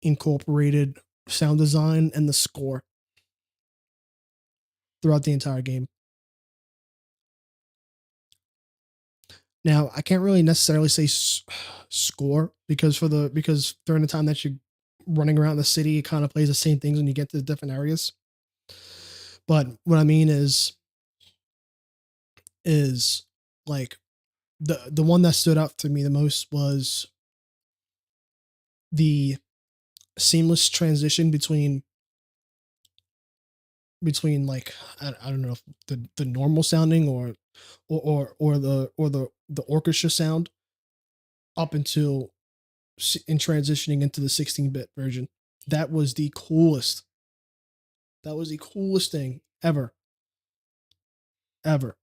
incorporated sound design and the score throughout the entire game. Now, I can't really necessarily say score because during the time that you're running around the city, it kind of plays the same things when you get to the different areas. But what I mean is like the one that stood out to me the most was the seamless transition between like I don't know if the normal sounding or the orchestra sound up until in transitioning into the 16-bit version. That was the coolest. That was the coolest thing ever. Ever.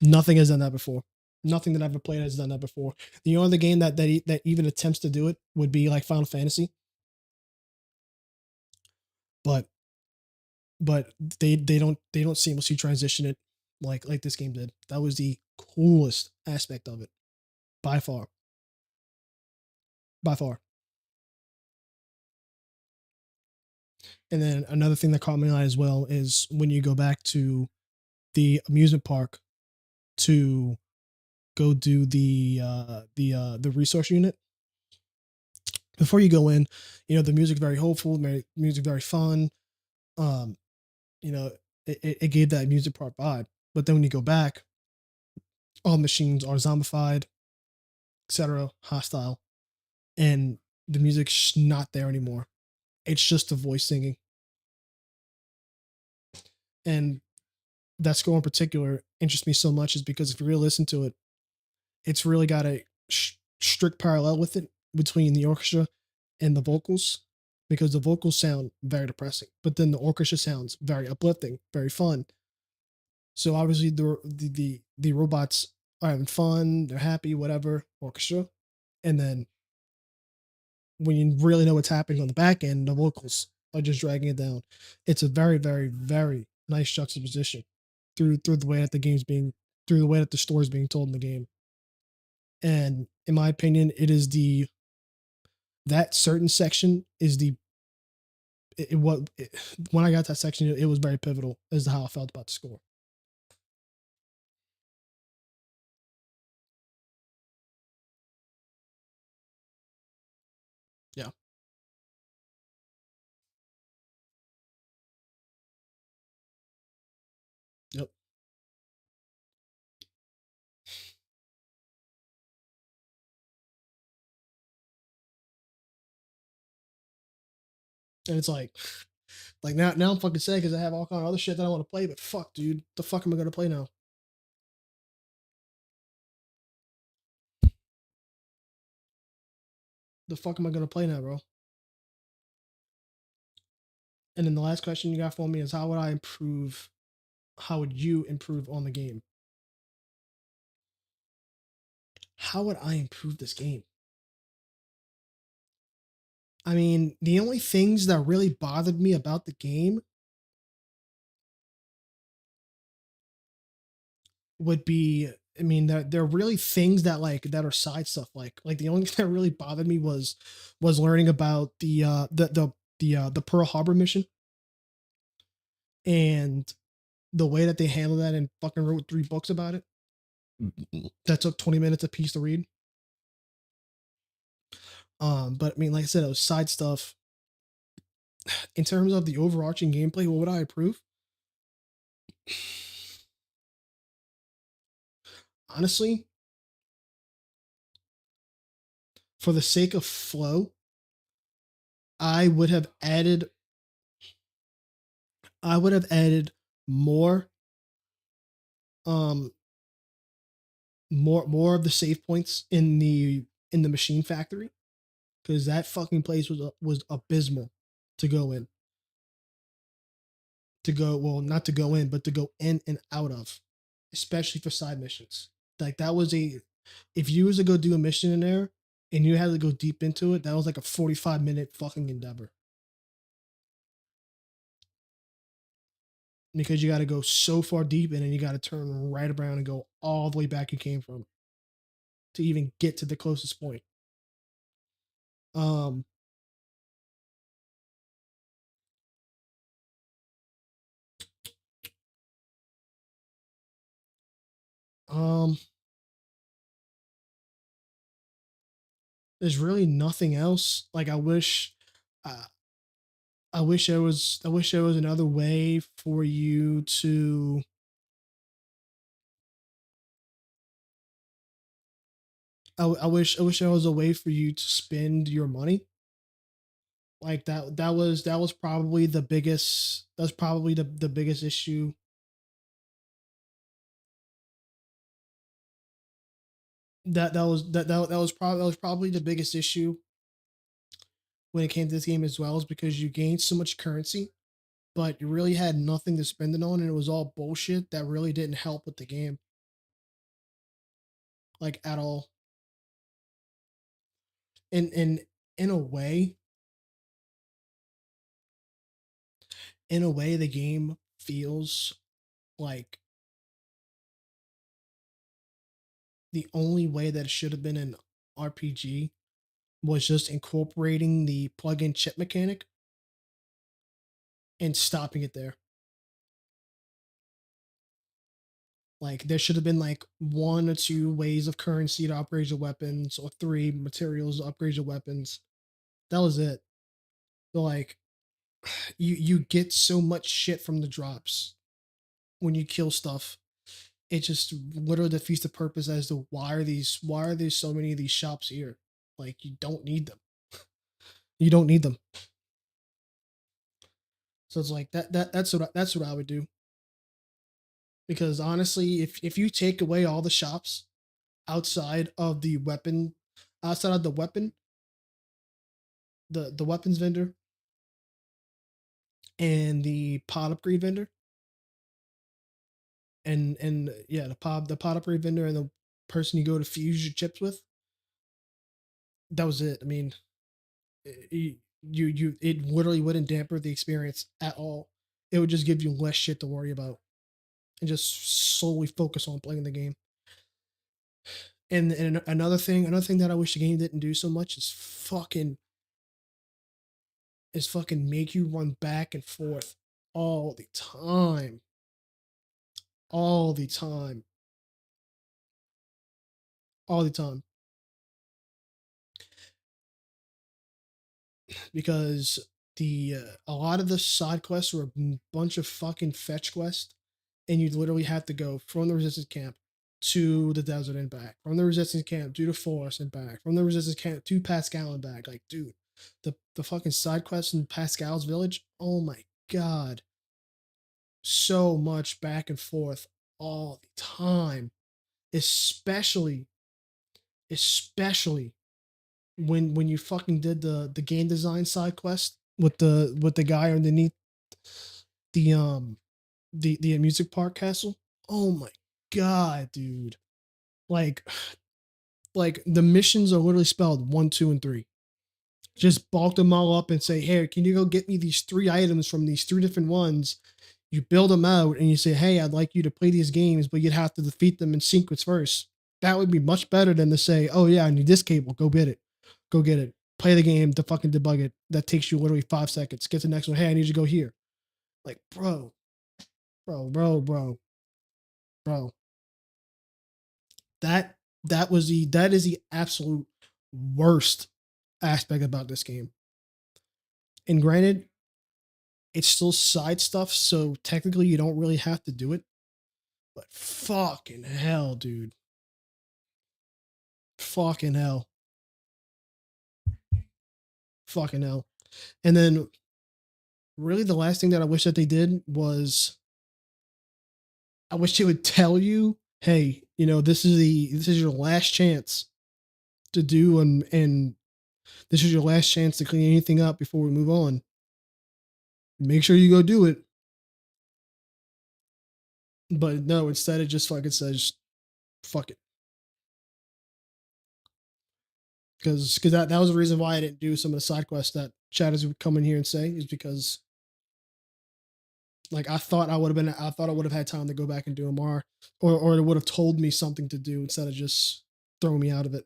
Nothing has done that before. Nothing that I've ever played has done that before. The only game that even attempts to do it would be like Final Fantasy. But they don't seamlessly transition it like this game did. That was the coolest aspect of it. By far. By far. And then another thing that caught my eye as well is when you go back to the amusement park to go do the resource unit. Before you go in, the music very hopeful, music very fun. Um, it gave that music park vibe. But then when you go back, all machines are zombified, etc., hostile, and the music's not there anymore. It's just the voice singing. And that score in particular interests me so much is because if you really listen to it, it's really got a strict parallel with it between the orchestra and the vocals, because the vocals sound very depressing, but then the orchestra sounds very uplifting, very fun. So obviously the robots are having fun, they're happy, whatever, orchestra, and then when you really know what's happening on the back end, the vocals are just dragging it down. It's a very, very, very nice juxtaposition through the way that through the way that the story is being told in the game. And in my opinion, it is that certain section is when I got that section, it was very pivotal as to how I felt about the score. Yeah. Yep. And it's like now I'm fucking sad because I have all kind of other shit that I want to play, but fuck, dude, the fuck am I gonna play now? The fuck am I gonna play now, bro? And then the last question you got for me is how would I improve? How would you improve on the game? How would I improve this game? I mean, the only things that really bothered me about the game would be, I mean, they're really things that are side stuff. Like the only thing that really bothered me was learning about the Pearl Harbor mission and the way that they handled that and fucking wrote 3 books about it. That took 20 minutes a piece to read. But I mean, like I said, it was side stuff. In terms of the overarching gameplay, what would I improve? Honestly, for the sake of flow, I would have added more more of the save points in the machine factory, because that fucking place was abysmal to go in. To go, well, not to go in, but to go in and out of, especially for side missions. Like that was if you was to go do a mission in there and you had to go deep into it, that was like a 45-minute fucking endeavor. Because you got to go so far deep and then you got to turn right around and go all the way back you came from to even get to the closest point. Um, um, there's really nothing else. Like uh, I wish there was another way for you to. I wish there was a way for you to spend your money. Like that was probably the biggest. That's probably the biggest issue. That was probably the biggest issue when it came to this game as well, is because you gained so much currency, but you really had nothing to spend it on, and it was all bullshit that really didn't help with the game, like at all. And in a way, the game feels like the only way that it should have been an RPG was just incorporating the plug-in chip mechanic and stopping it there. Like there should have been like one or two ways of currency to upgrade your weapons, or three materials to upgrade your weapons. That was it. But like you get so much shit from the drops when you kill stuff. It just literally defeats the purpose as to why are there so many of these shops here? Like you don't need them. You don't need them. So it's like that's what I would do. Because honestly, if you take away all the shops outside of the weapon, outside of the weapon, the weapons vendor and the pod upgrade vendor, and yeah, the pod upgrade vendor and the person you go to fuse your chips with, that was it. I mean, it literally wouldn't damper the experience at all. It would just give you less shit to worry about and just solely focus on playing the game. And another thing that I wish the game didn't do so much is fucking make you run back and forth all the time. All the time. All the time. Because a lot of the side quests were a bunch of fucking fetch quests, and you'd literally have to go from the resistance camp to the desert and back, from the resistance camp to the forest and back, from the resistance camp to Pascal and back. Like, dude, the fucking side quests in Pascal's village, oh my god, so much back and forth all the time, especially especially when you fucking did the game design side quest with the guy underneath the the music park castle. Oh my god, dude. Like like the missions are literally spelled 1, 2, and 3. Just bulk them all up and say, hey, can you go get me these 3 items from these 3 different ones? You build them out and you say, hey, I'd like you to play these games, but you'd have to defeat them in sequence first. That would be much better than to say, oh yeah, I need this cable, go get it. Go get it. Play the game to fucking debug it. That takes you literally 5 seconds. Get to the next one. Hey, I need you to go here. Like, bro. Bro. That is the absolute worst aspect about this game. And granted, it's still side stuff, so technically you don't really have to do it. But fucking hell, dude. Fucking hell. Fucking hell. And then really the last thing that I wish that they did was I wish they would tell you, hey, this is your last chance to do, and this is your last chance to clean anything up before we move on. Make sure you go do it. But no, instead it just fucking says, fuck it. Because that was the reason why I didn't do some of the side quests that chatters would come in here and say, is because like I thought I would have had time to go back and do them more, or it would have told me something to do instead of just throwing me out of it.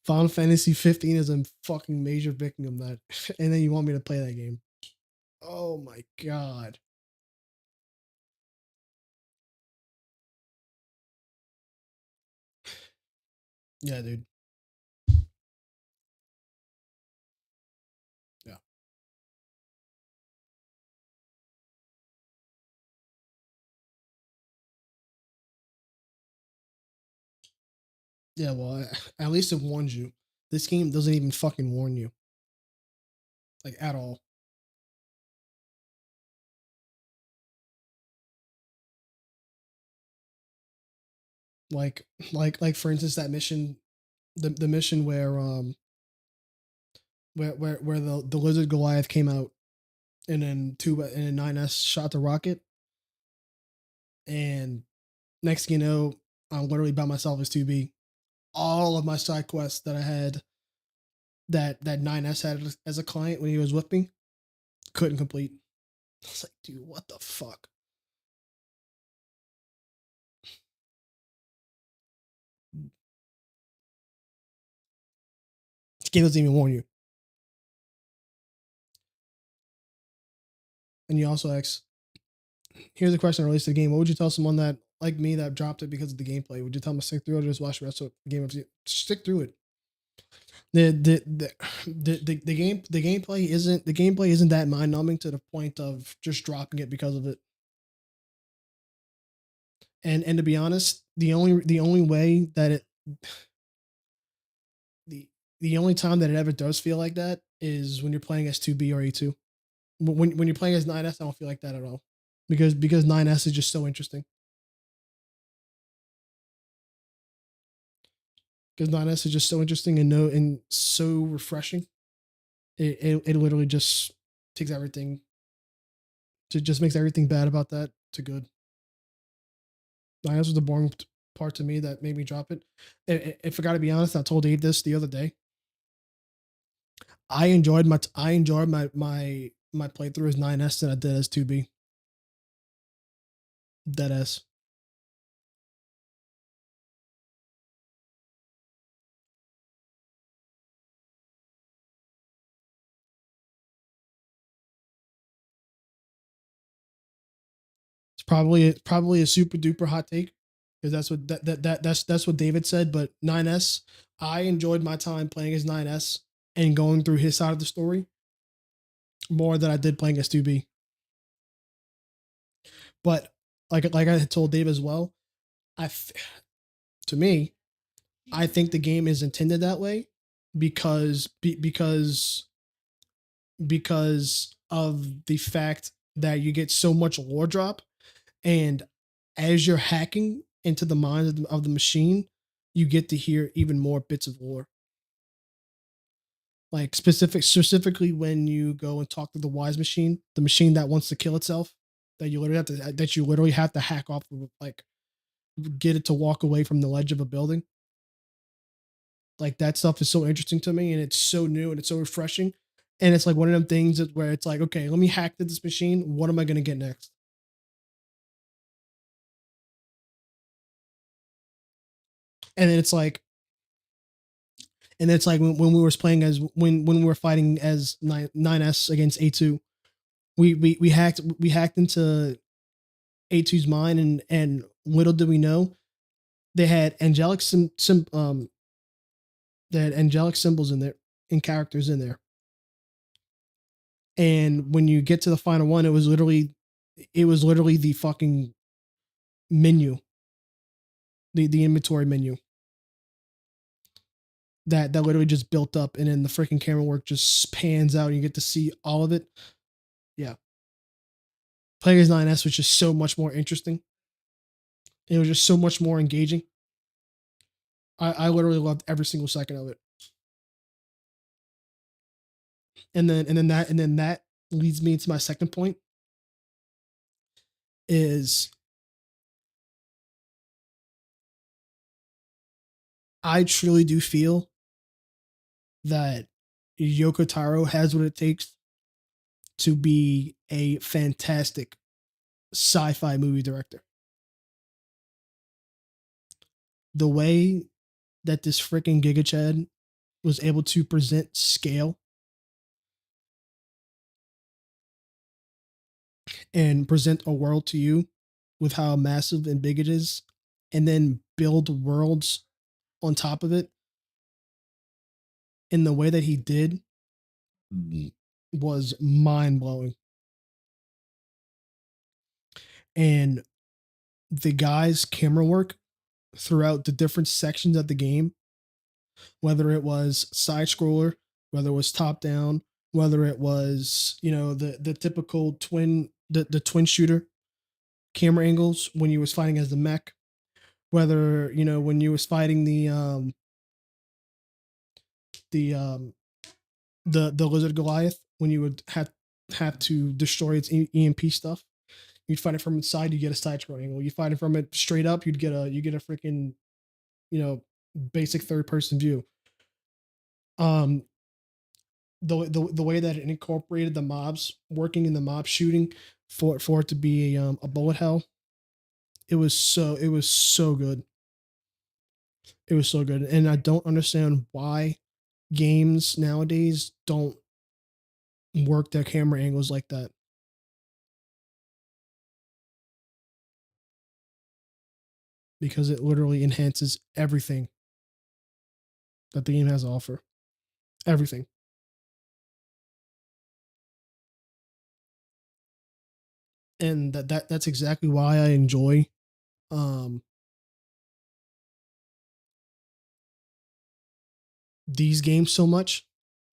Final Fantasy 15 is a fucking major victim of that. And then you want me to play that game. Oh my god. Yeah, dude. Yeah. Yeah, well, at least it warns you. This game doesn't even fucking warn you. Like, at all. Like for instance, that mission, the mission where the lizard Goliath came out, and then 9S shot the rocket, and next thing you know, I'm literally by myself as 2B. All of my side quests that I had, that 9S had as a client when he was with me, couldn't complete. I was like, dude, what the fuck? This game doesn't even warn you. And you also ask, here's a question related to the game. What would you tell someone that, like me, that dropped it because of the gameplay? Would you tell them to stick through it or just watch the rest of the game? Stick through it. The gameplay isn't that mind numbing to the point of just dropping it because of it. And to be honest, the only way that it the only time that it ever does feel like that is when you're playing as 2B or A2. When you're playing as 9S, I don't feel like that at all, because 9S is just so interesting. Because 9S is just so interesting and so refreshing. It literally just takes everything. It just makes everything bad about that to good. 9S was the boring part to me that made me drop it. If I got to be honest, I told Dave this the other day. I enjoyed my playthrough as 9S than I did as 2B. Deadass. It's probably a super duper hot take, because that's what David said. But 9S, I enjoyed my time playing as 9S and going through his side of the story more than I did playing as 2B. But like I had told Dave as well, to me, I think the game is intended that way because of the fact that you get so much lore drop, and as you're hacking into the mind of the machine, you get to hear even more bits of lore. Like specifically when you go and talk to the wise machine, the machine that wants to kill itself, that you literally have to hack off, like get it to walk away from the ledge of a building. Like, that stuff is so interesting to me, and it's so new and it's so refreshing. And it's like one of them things where it's like, okay, let me hack to this machine. What am I going to get next? And then it's like, when we were playing as when we were fighting as 9S against A2, we hacked into A2's mind, and little did we know, they had angelic symbols in there and characters in there. And when you get to the final one, it was literally the fucking menu, the inventory menu that literally just built up, and then the freaking camera work just pans out and you get to see all of it. Yeah. Playing as 9S was just so much more interesting. It was just so much more engaging. I literally loved every single second of it. And then that leads me to my second point is I truly do feel that Yoko Taro has what it takes to be a fantastic sci-fi movie director. The way that this freaking Giga Chad was able to present scale and present a world to you with how massive and big it is, and then build worlds on top of it in the way that he did was mind blowing. And the guy's camera work throughout the different sections of the game, whether it was side scroller, whether it was top down, whether it was, the typical the twin shooter camera angles when you was fighting as the mech, whether, when you was fighting the lizard Goliath, when you would have to destroy its EMP stuff. You'd fight it from inside, you get a side scroll angle. You fight it from it straight up, you get a freaking, basic third person view. The way that it incorporated the mobs working in the mob shooting for it to be a bullet hell, it was so good. It was so good, and I don't understand why games nowadays don't work their camera angles like that. Because it literally enhances everything that the game has to offer. Everything. And that's exactly why I enjoy these games so much,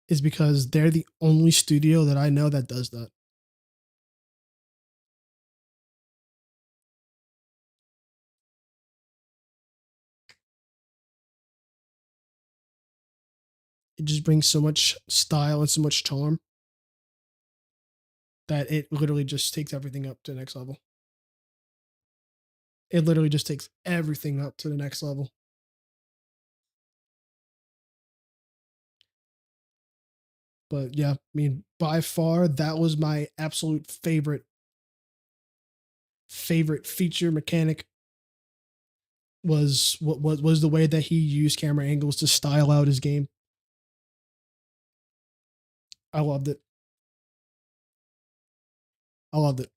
is because they're the only studio that I know that does that. It just brings so much style and so much charm that it literally just takes everything up to the next level. It literally just takes everything up to the next level. But yeah, I mean, by far, that was my absolute favorite feature mechanic, was what was the way that he used camera angles to style out his game. I loved it. I loved it.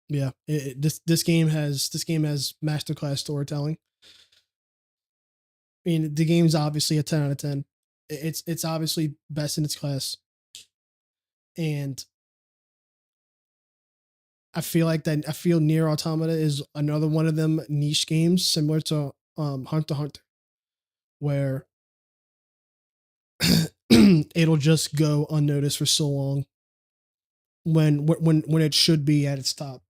Yeah, this game has masterclass storytelling. I mean, the game's obviously a 10 out of 10. It's obviously best in its class, and I feel NieR Automata is another one of them niche games similar to Hunter x Hunter, where it'll just go unnoticed for so long when it should be at its top.